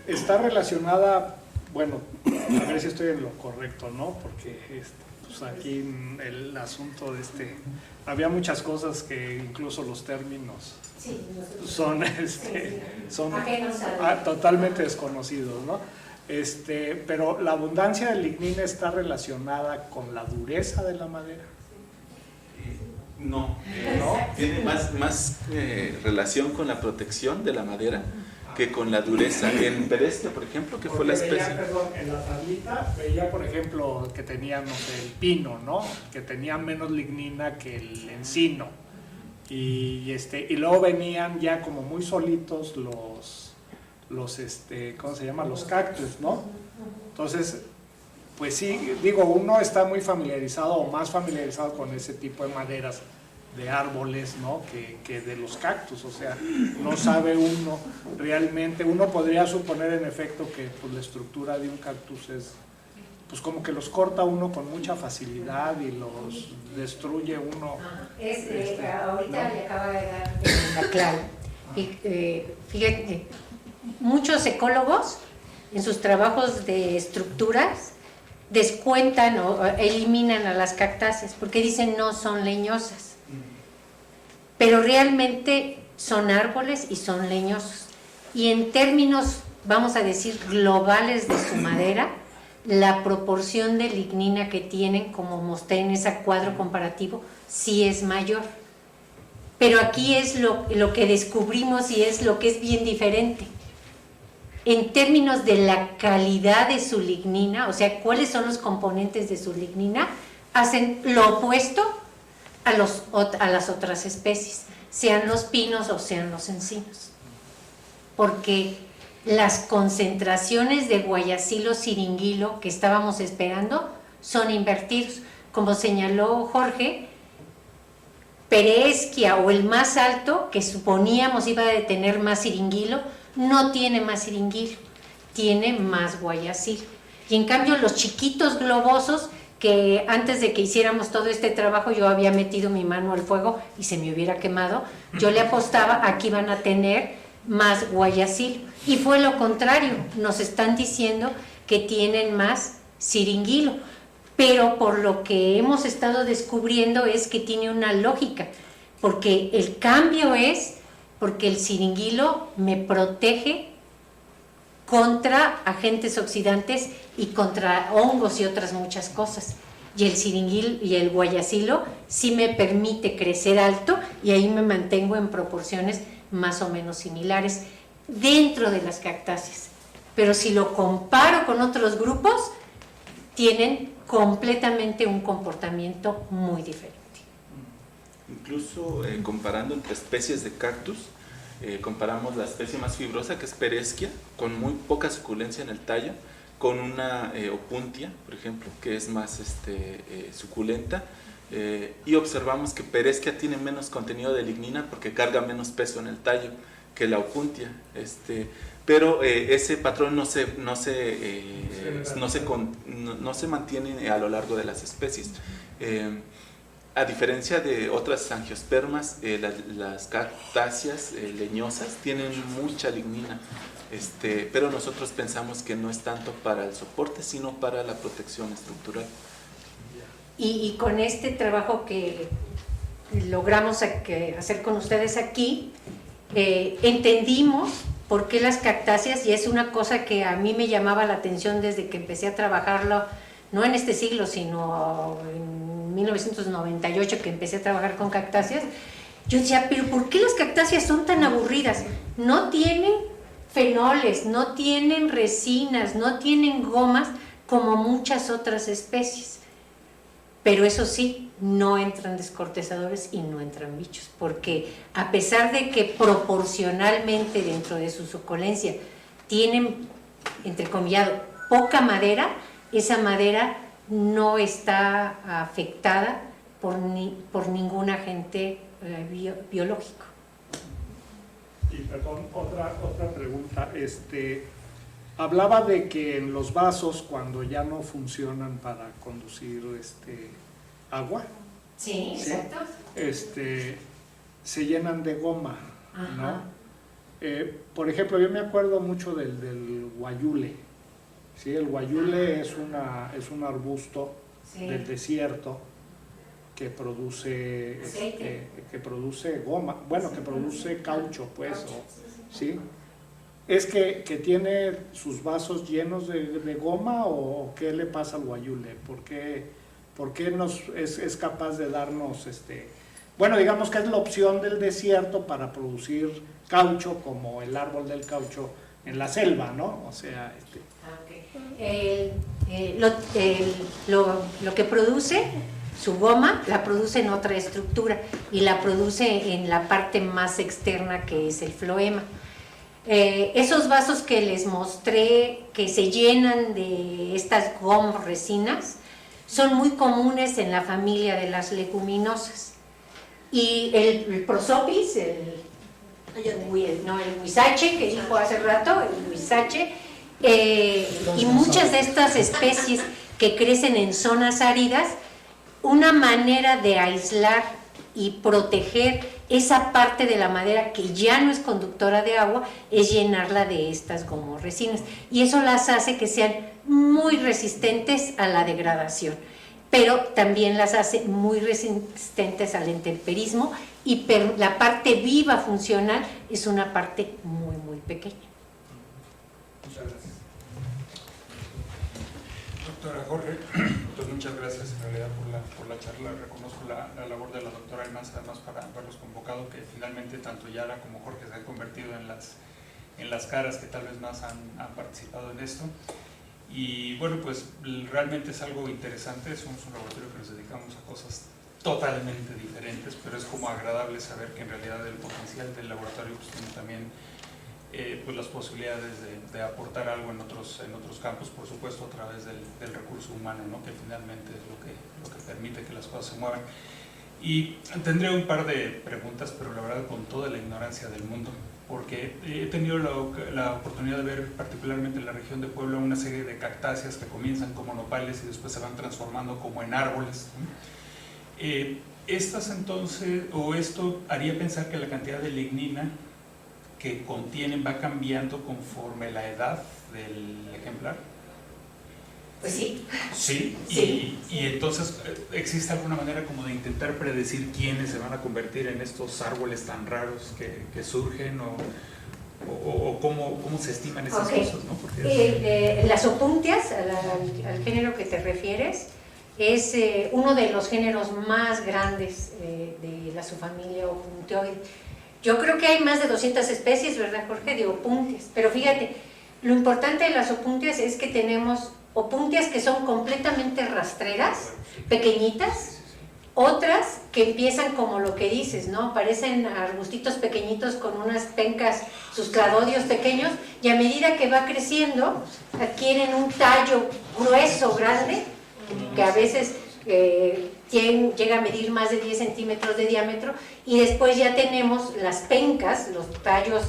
Está relacionada, bueno, a ver si estoy en lo correcto, ¿no? Porque pues aquí el asunto había muchas cosas que incluso los términos son totalmente desconocidos, ¿no? Pero la abundancia de lignina está relacionada con la dureza de la madera. No, tiene más relación con la protección de la madera que con la dureza. En Perestia, por ejemplo, que fue la especie. En la tablita veía, por ejemplo, que tenía, no sé, el pino, ¿no? Que tenía menos lignina que el encino. Y luego venían ya como muy solitos los ¿cómo se llama? Los cactus, ¿no? Entonces, pues sí, digo, uno está muy familiarizado o más familiarizado con ese tipo de maderas de árboles, ¿no? que de los cactus, o sea, no sabe uno realmente, uno podría suponer en efecto que pues, la estructura de un cactus es, pues como que los corta uno con mucha facilidad y los destruye uno. Ahorita ¿no? le acaba de dar la clave. Y, fíjate, muchos ecólogos en sus trabajos de estructuras descuentan o eliminan a las cactáceas porque dicen no son leñosas. Pero realmente son árboles y son leñosos. Y en términos, vamos a decir, globales de su madera, la proporción de lignina que tienen, como mostré en ese cuadro comparativo, sí es mayor. Pero aquí es lo que descubrimos y es lo que es bien diferente. En términos de la calidad de su lignina, o sea, cuáles son los componentes de su lignina, hacen lo opuesto a las otras especies, sean los pinos o sean los encinos. Porque las concentraciones de guayacilo siringuilo que estábamos esperando son invertidos. Como señaló Jorge, Peresquia o el más alto, que suponíamos iba a tener más siringuilo, no tiene más siringuilo, tiene más guayacilo. Y en cambio los chiquitos globosos, que antes de que hiciéramos todo este trabajo yo había metido mi mano al fuego y se me hubiera quemado, yo le apostaba a que iban a tener más guayacilo. Y fue lo contrario, nos están diciendo que tienen más siringuilo. Pero por lo que hemos estado descubriendo es que tiene una lógica, porque el cambio es porque el siringuilo me protege contra agentes oxidantes y contra hongos y otras muchas cosas. Y el siringuil y el guayacilo sí me permite crecer alto y ahí me mantengo en proporciones más o menos similares dentro de las cactáceas. Pero si lo comparo con otros grupos, tienen completamente un comportamiento muy diferente. Incluso comparando entre especies de cactus, comparamos la especie más fibrosa, que es Peresquia, con muy poca suculencia en el tallo, con una Opuntia, por ejemplo, que es más suculenta, y observamos que Peresquia tiene menos contenido de lignina porque carga menos peso en el tallo que la Opuntia, pero ese patrón no se mantiene a lo largo de las especies. A diferencia de otras angiospermas, las cactáceas leñosas tienen mucha lignina, pero nosotros pensamos que no es tanto para el soporte, sino para la protección estructural. Y con este trabajo que logramos hacer con ustedes aquí, entendimos por qué las cactáceas, y es una cosa que a mí me llamaba la atención desde que empecé a trabajarlo, no en este siglo, sino en 1998 que empecé a trabajar con cactáceas. Yo decía, pero ¿por qué las cactáceas son tan aburridas? No tienen fenoles, no tienen resinas, no tienen gomas como muchas otras especies. Pero eso sí, no entran descortezadores y no entran bichos, porque a pesar de que proporcionalmente dentro de su suculencia tienen, entrecomillado, poca madera, esa madera no está afectada por ningún agente biológico. Y perdón, otra pregunta. Hablaba de que en los vasos, cuando ya no funcionan para conducir agua, Sí, exacto. se llenan de goma, Ajá. ¿no? Por ejemplo, yo me acuerdo mucho del guayule. ¿Sí? El guayule es un arbusto Sí. del desierto que produce goma, bueno, que produce caucho, pues, ¿sí? ¿Es que tiene sus vasos llenos de goma o qué le pasa al guayule? ¿Por qué es capaz de darnos, bueno, digamos que es la opción del desierto para producir caucho, como el árbol del caucho en la selva, ¿no? O sea, lo que produce su goma la produce en otra estructura y la produce en la parte más externa, que es el floema. Esos vasos que les mostré que se llenan de estas resinas son muy comunes en la familia de las leguminosas. Y el prosopis, el huizache que dijo hace rato, el huizache, y muchas de estas especies que crecen en zonas áridas, una manera de aislar y proteger esa parte de la madera que ya no es conductora de agua es llenarla de estas gomorresinas, y eso las hace que sean muy resistentes a la degradación, pero también las hace muy resistentes al intemperismo, y la parte viva funcional es una parte muy muy pequeña. Muchas gracias. Doctora Jorge, pues muchas gracias en realidad por la charla. Reconozco la labor de la doctora Almanza, además para haberlos convocado, que finalmente tanto Yara como Jorge se han convertido en las caras que tal vez más han participado en esto. Y bueno, pues realmente es algo interesante. Somos un laboratorio que nos dedicamos a cosas totalmente diferentes, pero es como agradable saber que en realidad el potencial del laboratorio pues tiene también pues las posibilidades de aportar algo en otros campos, por supuesto a través del recurso humano, ¿no? Que finalmente es lo que permite que las cosas se muevan. Y tendré un par de preguntas, pero la verdad con toda la ignorancia del mundo, porque he tenido la oportunidad de ver particularmente en la región de Puebla una serie de cactáceas que comienzan como nopales y después se van transformando como en árboles, ¿no? Estas entonces, o esto haría pensar que la cantidad de lignina que contienen va cambiando conforme la edad del ejemplar. Pues sí. Sí, Sí. Y entonces ¿existe alguna manera como de intentar predecir quiénes se van a convertir en estos árboles tan raros que surgen, o cómo se estiman esas cosas, ¿no? Porque las opuntias, al género que te refieres, es uno de los géneros más grandes de la subfamilia Opuntioides. Yo creo que hay más de 200 especies, ¿verdad, Jorge?, de opuntias. Pero fíjate, lo importante de las opuntias es que tenemos opuntias que son completamente rastreras, pequeñitas, otras que empiezan como lo que dices, ¿no? Parecen arbustitos pequeñitos con unas pencas, sus cladodios pequeños, y a medida que va creciendo, adquieren un tallo grueso, grande, que a veces llega a medir más de 10 centímetros de diámetro, y después ya tenemos las pencas, los tallos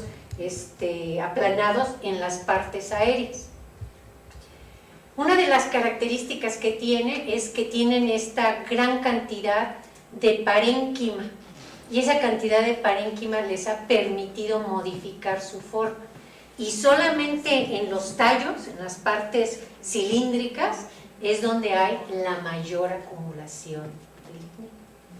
aplanados en las partes aéreas. Una de las características que tiene es que tienen esta gran cantidad de parénquima, y esa cantidad de parénquima les ha permitido modificar su forma, y solamente en los tallos, en las partes cilíndricas, es donde hay la mayor acumulación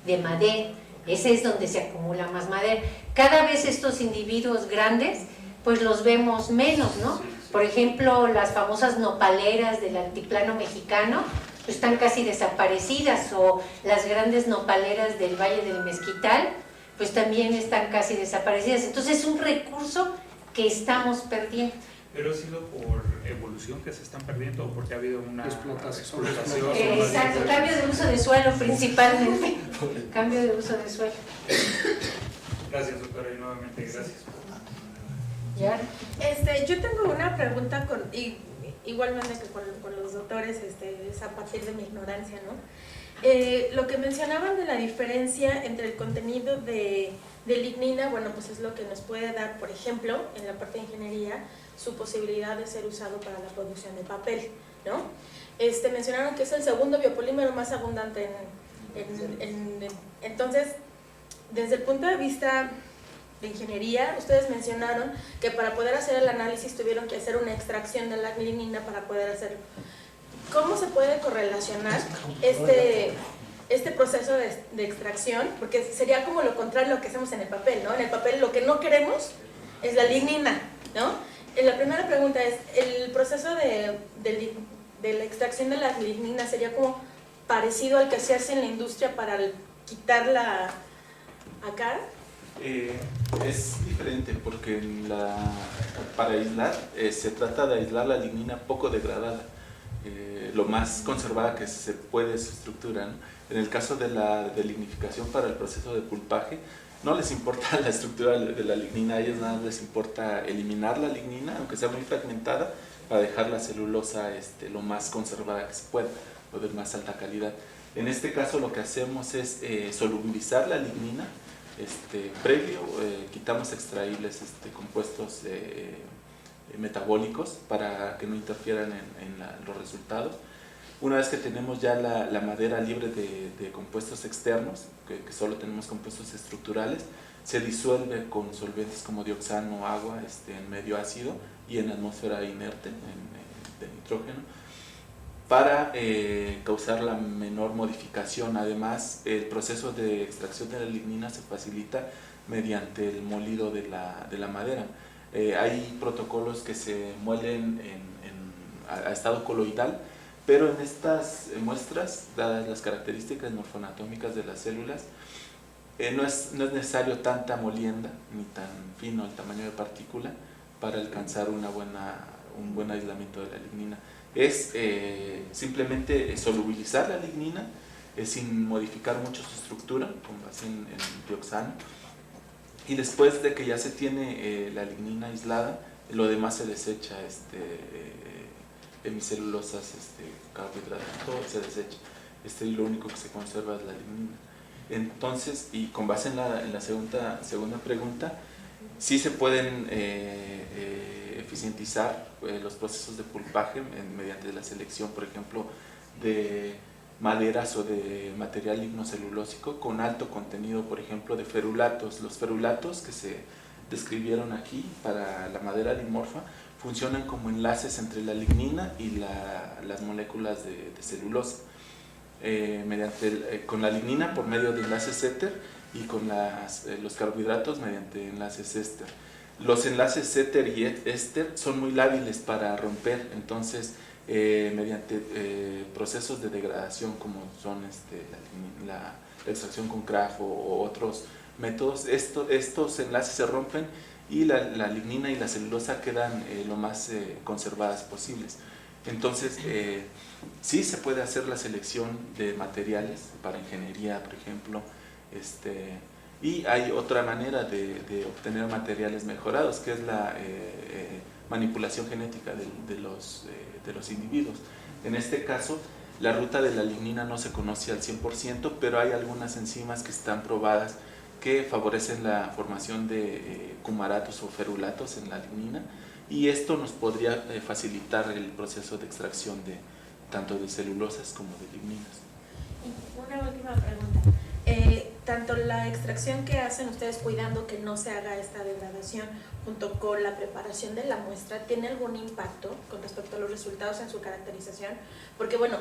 de madera. Ese es donde se acumula más madera. Cada vez estos individuos grandes pues los vemos menos, ¿no? Por ejemplo, las famosas nopaleras del altiplano mexicano pues están casi desaparecidas, o las grandes nopaleras del Valle del Mezquital pues también están casi desaparecidas. Entonces es un recurso que estamos perdiendo. ¿Pero ha sido por evolución que se están perdiendo o porque ha habido una explotación? Exacto, cambio de uso de suelo principalmente. Cambio de uso de suelo. Gracias, doctora, y nuevamente gracias. ¿Ya? Yo tengo una pregunta igualmente que con los doctores, es a partir de mi ignorancia, ¿no? Lo que mencionaban de la diferencia entre el contenido de lignina, bueno, pues es lo que nos puede dar, por ejemplo, en la parte de ingeniería, su posibilidad de ser usado para la producción de papel, ¿no? Mencionaron que es el segundo biopolímero más abundante entonces, desde el punto de vista de ingeniería, ustedes mencionaron que para poder hacer el análisis tuvieron que hacer una extracción de la lignina para poder hacerlo. ¿Cómo se puede correlacionar este proceso de extracción? Porque sería como lo contrario a lo que hacemos en el papel, ¿no? En el papel lo que no queremos es la lignina, ¿no? La primera pregunta es, ¿el proceso de la extracción de la lignina sería como parecido al que se hace en la industria para quitarla acá? Es diferente porque para aislar se trata de aislar la lignina poco degradada, lo más conservada que se puede su estructura, ¿no? En el caso de la lignificación para el proceso de pulpaje, no les importa la estructura de la lignina, a ellos nada les importa eliminar la lignina, aunque sea muy fragmentada, para dejar la celulosa lo más conservada que se pueda, o de más alta calidad. En este caso lo que hacemos es solubilizar la lignina, previo quitamos extraíbles compuestos metabólicos para que no interfieran en los resultados. Una vez que tenemos ya la madera libre de compuestos externos, que solo tenemos compuestos estructurales, se disuelve con solventes como dioxano, agua, en medio ácido y en atmósfera inerte de nitrógeno, para causar la menor modificación. Además, el proceso de extracción de la lignina se facilita mediante el molido de la madera. Hay protocolos que se muelen a estado coloidal, pero en estas muestras, dadas las características morfoanatómicas de las células, no es necesario tanta molienda ni tan fino el tamaño de partícula para alcanzar un buen aislamiento de la lignina. Es simplemente solubilizar la lignina sin modificar mucho su estructura, con base en dioxano, y después de que ya se tiene la lignina aislada, lo demás se desecha, hemicelulosas, carbohidratos, todo se desecha, y lo único que se conserva es la lignina. Entonces, y con base en la segunda pregunta, sí se pueden eficientizar los procesos de pulpaje mediante la selección, por ejemplo, de maderas o de material lignocelulósico con alto contenido, por ejemplo, de ferulatos. Los ferulatos que se describieron aquí para la madera dimorfa funcionan como enlaces entre la lignina y las moléculas de celulosa. Con la lignina por medio de enlaces éter y con los carbohidratos mediante enlaces éster. Los enlaces éter y éster son muy lábiles para romper, entonces mediante procesos de degradación como son la extracción con Kraft o otros métodos, estos enlaces se rompen y la lignina y la celulosa quedan lo más conservadas posibles. Entonces, sí se puede hacer la selección de materiales para ingeniería, por ejemplo, y hay otra manera de obtener materiales mejorados, que es la manipulación genética de los individuos. En este caso, la ruta de la lignina no se conoce al 100%, pero hay algunas enzimas que están probadas que favorecen la formación de cumaratos o ferulatos en la lignina, y esto nos podría facilitar el proceso de extracción tanto de celulosas como de ligninas. Y una última pregunta. Tanto la extracción que hacen ustedes cuidando que no se haga esta degradación junto con la preparación de la muestra, ¿tiene algún impacto con respecto a los resultados en su caracterización? Porque bueno,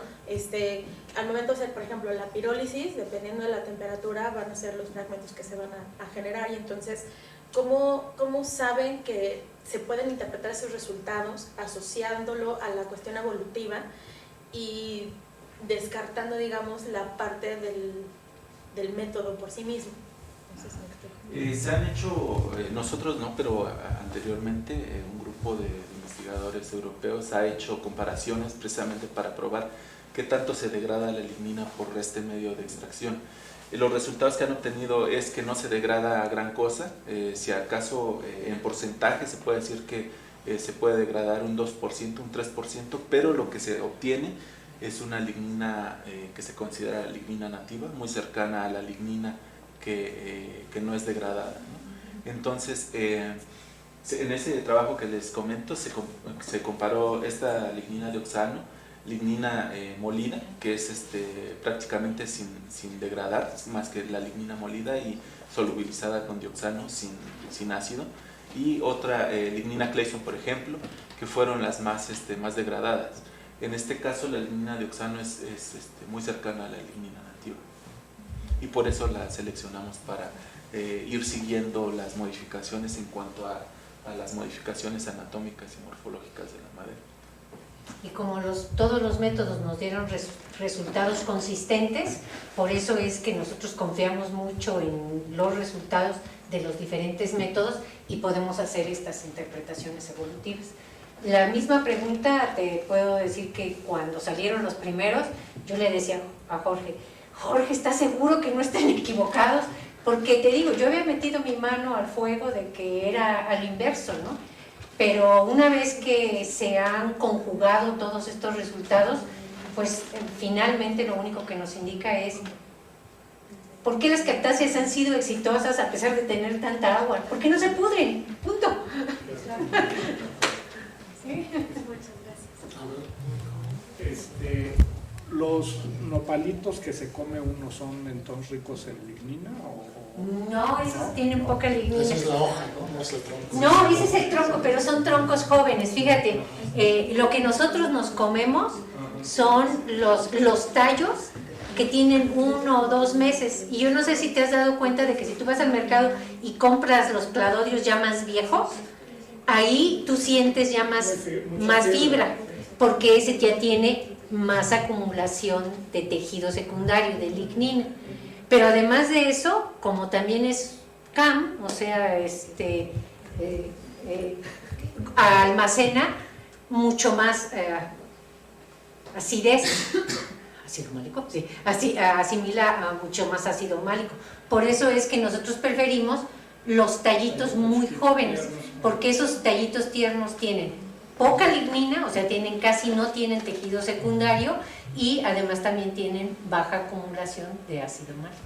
al momento de hacer, por ejemplo, la pirólisis, dependiendo de la temperatura, van a ser los fragmentos que se van a generar, y entonces, ¿cómo saben que se pueden interpretar esos resultados asociándolo a la cuestión evolutiva y descartando, digamos, la parte del método por sí mismo? Se han hecho, nosotros no, pero anteriormente un grupo de investigadores europeos ha hecho comparaciones precisamente para probar qué tanto se degrada la lignina por este medio de extracción. Los resultados que han obtenido es que no se degrada gran cosa, si acaso en porcentaje se puede decir que se puede degradar un 2%, un 3%, pero lo que se obtiene es una lignina que se considera lignina nativa, muy cercana a la lignina que no es degradada, ¿no? Entonces, en ese trabajo que les comento se comparó esta lignina de oxano, lignina molida, que es prácticamente sin degradar, más que la lignina molida y solubilizada con dioxano sin ácido, y otra lignina Clayson, por ejemplo, que fueron las más degradadas. En este caso, la lignina de oxano es muy cercana a la lignina nativa, y por eso la seleccionamos para ir siguiendo las modificaciones en cuanto a las modificaciones anatómicas y morfológicas de la madera. Y como todos los métodos nos dieron resultados consistentes, por eso es que nosotros confiamos mucho en los resultados de los diferentes métodos y podemos hacer estas interpretaciones evolutivas. La misma pregunta, te puedo decir que cuando salieron los primeros, yo le decía a Jorge, ¿estás seguro que no están equivocados? Porque te digo, yo había metido mi mano al fuego de que era al inverso, ¿no? Pero una vez que se han conjugado todos estos resultados, pues finalmente lo único que nos indica es ¿por qué las cactáceas han sido exitosas a pesar de tener tanta agua? Porque no se pudren, punto. ¿Sí? ¿Los nopalitos que se come uno son entonces ricos en lignina? No, esos tienen poca lignina. Esa es la hoja, ¿no? No es el tronco. No, ese es el tronco, pero son troncos jóvenes. Fíjate, lo que nosotros nos comemos son los tallos que tienen 1 o 2 meses. Y yo no sé si te has dado cuenta de que si tú vas al mercado y compras los cladodios ya más viejos, ahí tú sientes ya más fibra, porque ese ya tiene más acumulación de tejido secundario, de lignina. Pero además de eso, como también es CAM, o sea, almacena mucho más acidez. ¿Ácido málico? Sí, asimila mucho más ácido málico. Por eso es que nosotros preferimos los tallitos muy jóvenes, porque esos tallitos tiernos tienen poca lignina, o sea, no tienen tejido secundario y además también tienen baja acumulación de ácido málico.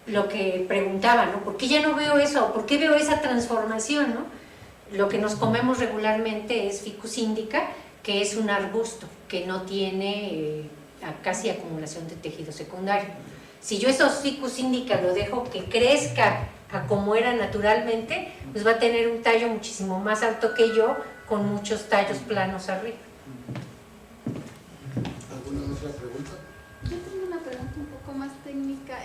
Lo que preguntaba, ¿no? ¿Por qué ya no veo eso? ¿Por qué veo esa transformación, no? Lo que nos comemos regularmente es Ficus indica, que es un arbusto que no tiene casi acumulación de tejido secundario. Si yo esos Ficus indica lo dejo que crezca a como era naturalmente, pues va a tener un tallo muchísimo más alto que yo, con muchos tallos planos arriba. ¿Alguna otra pregunta? Yo tengo una pregunta un poco más técnica.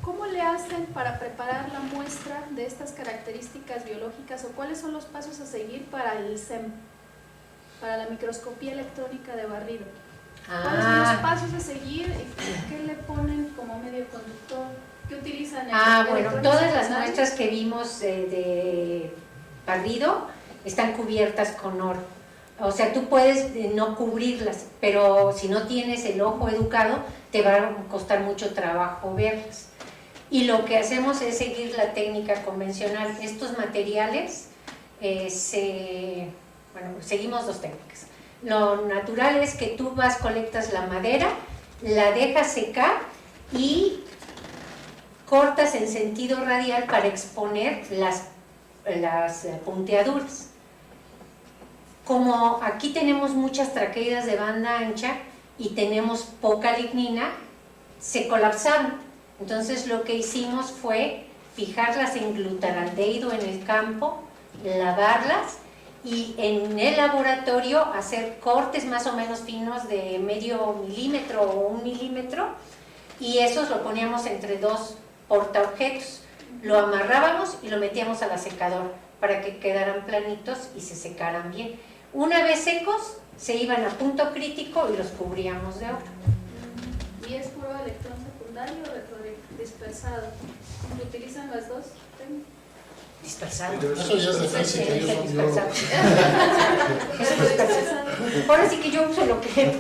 ¿Cómo le hacen para preparar la muestra de estas características biológicas o cuáles son los pasos a seguir para el SEM, para la microscopía electrónica de barrido? ¿Cuáles son los pasos a seguir y qué le ponen como medio conductor? ¿Qué utilizan? Bueno, todas las muestras que vimos de barrido están cubiertas con oro. O sea, tú puedes no cubrirlas, pero si no tienes el ojo educado, te va a costar mucho trabajo verlas. Y lo que hacemos es seguir la técnica convencional. Estos materiales, seguimos 2 técnicas. Lo natural es que tú colectas la madera, la dejas secar y cortas en sentido radial para exponer las punteaduras. Como aquí tenemos muchas traqueidas de banda ancha y tenemos poca lignina, se colapsaron. Entonces lo que hicimos fue fijarlas en glutaraldehído en el campo, lavarlas y en el laboratorio hacer cortes más o menos finos de medio milímetro o 1 milímetro, y esos lo poníamos entre 2 portaobjetos, lo amarrábamos y lo metíamos a la secadora para que quedaran planitos y se secaran bien. Una vez secos se iban a punto crítico y los cubríamos de oro. ¿Y es puro electrón secundario o retrodispersado? ¿Utilizan las 2 técnicas? Dispersado. Eso ya es de física, ellos son biólogos. Eso es dispersado. Ahora sí que yo uso lo que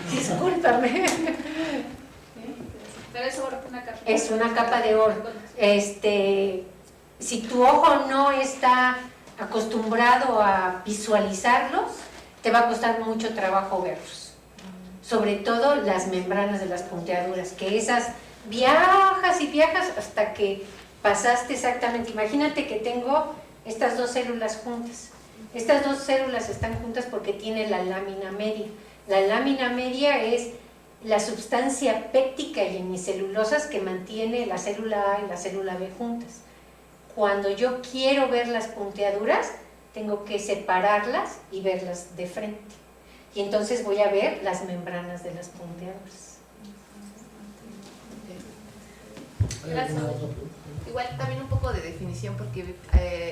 discúlpame. Pero es oro, una capa. Es una capa de oro. Si tu ojo no está acostumbrado a visualizarlos, te va a costar mucho trabajo verlos. Sobre todo las membranas de las punteaduras, que esas viajas y viajas hasta que pasaste exactamente. Imagínate que tengo estas 2 células juntas. Estas 2 células están juntas porque tiene la lámina media. La lámina media es la sustancia péptica y hemicelulosas que mantiene la célula A y la célula B juntas. Cuando yo quiero ver las punteaduras, tengo que separarlas y verlas de frente. Y entonces voy a ver las membranas de las punteaduras. ¿Alguna otra pregunta? Igual también un poco de definición, porque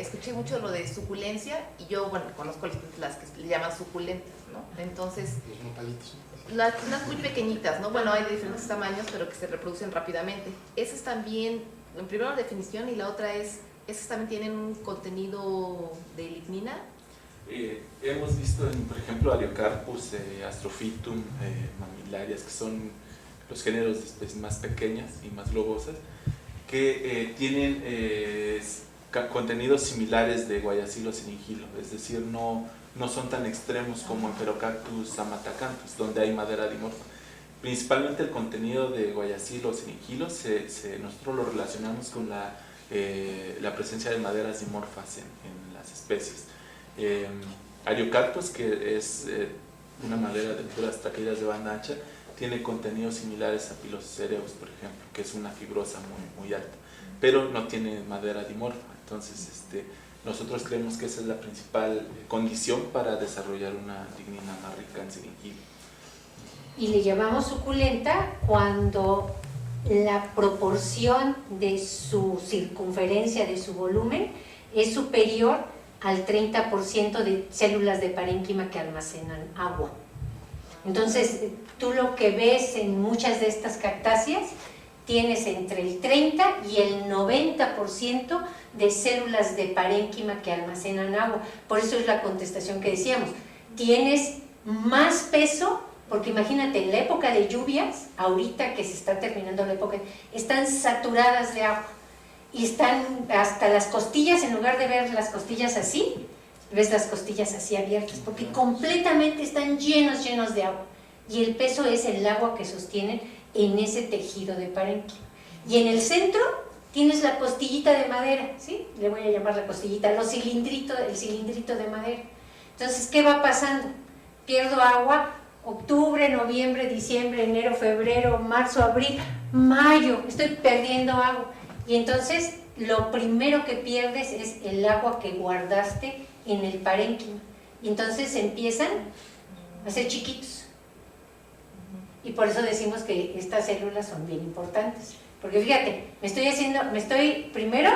escuché mucho lo de suculencia y yo, bueno, conozco las que le llaman suculentas, ¿no? Entonces, Los nopalitos. unas muy pequeñitas, ¿no? Bueno, hay de diferentes tamaños, pero que se reproducen rápidamente. Esas también, en primero la definición y la otra es, ¿esas también tienen un contenido de lignina? Hemos visto, por ejemplo, Ariocarpus, Astrophytum, mamilarias, que son los géneros de especies más pequeñas y más globosas, que tienen contenidos similares de Guayacilo serigilo, es decir, no son tan extremos como Enferocactus amatacanthus, donde hay madera dimorfa. Principalmente el contenido de Guayacilo serigilo nosotros lo relacionamos con la presencia de maderas dimorfas en las especies. Ariocarpus, que es una madera de puras traqueidas de banda ancha, tiene contenidos similares a Pilosocereus, por ejemplo, que es una fibrosa muy alta, pero no tiene madera dimorfa. Entonces, nosotros creemos que esa es la principal condición para desarrollar una lignina más rica en serigilo. Y le llamamos suculenta cuando la proporción de su circunferencia, de su volumen, es superior al 30% de células de parénquima que almacenan agua. Entonces, tú lo que ves en muchas de estas cactáceas, tienes entre el 30 y el 90% de células de parénquima que almacenan agua. Por eso es la contestación que decíamos. Tienes más peso, porque imagínate, en la época de lluvias, ahorita que se está terminando la época, están saturadas de agua. Y están hasta las costillas, en lugar de ver las costillas así, ves las costillas así abiertas, porque completamente están llenos de agua. Y el peso es el agua que sostienen en ese tejido de parénquima. Y en el centro tienes la costillita de madera, ¿sí? Le voy a llamar la costillita, el cilindrito de madera. Entonces, ¿qué va pasando? Pierdo agua, octubre, noviembre, diciembre, enero, febrero, marzo, abril, mayo, estoy perdiendo agua. Y entonces, lo primero que pierdes es el agua que guardaste en el parénquima. Y entonces empiezan a ser chiquitos. Y por eso decimos que estas células son bien importantes. Porque fíjate, me estoy primero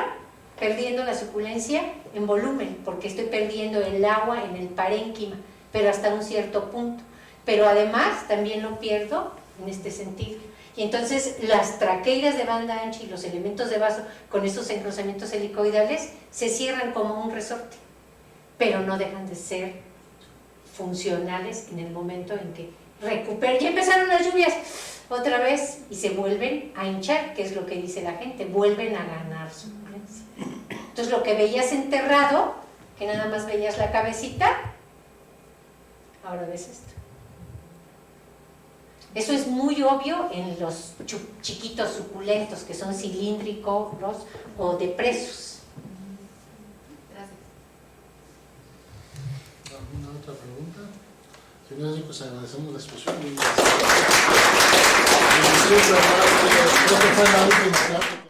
perdiendo la suculencia en volumen, porque estoy perdiendo el agua en el parénquima, pero hasta un cierto punto. Pero además también lo pierdo en este sentido. Y entonces las traqueidas de banda ancha y los elementos de vaso con estos engrosamientos helicoidales se cierran como un resorte, pero no dejan de ser funcionales en el momento en que recuperan. Ya empezaron las lluvias otra vez y se vuelven a hinchar, que es lo que dice la gente, vuelven a ganar suculencia. Entonces lo que veías enterrado, que nada más veías la cabecita, ahora ves esto. Eso es muy obvio en los chiquitos suculentos que son cilíndricos o depresos. Gracias. ¿Alguna otra pregunta? Si no es así, pues agradecemos la exposición. Creo que fue la última clase.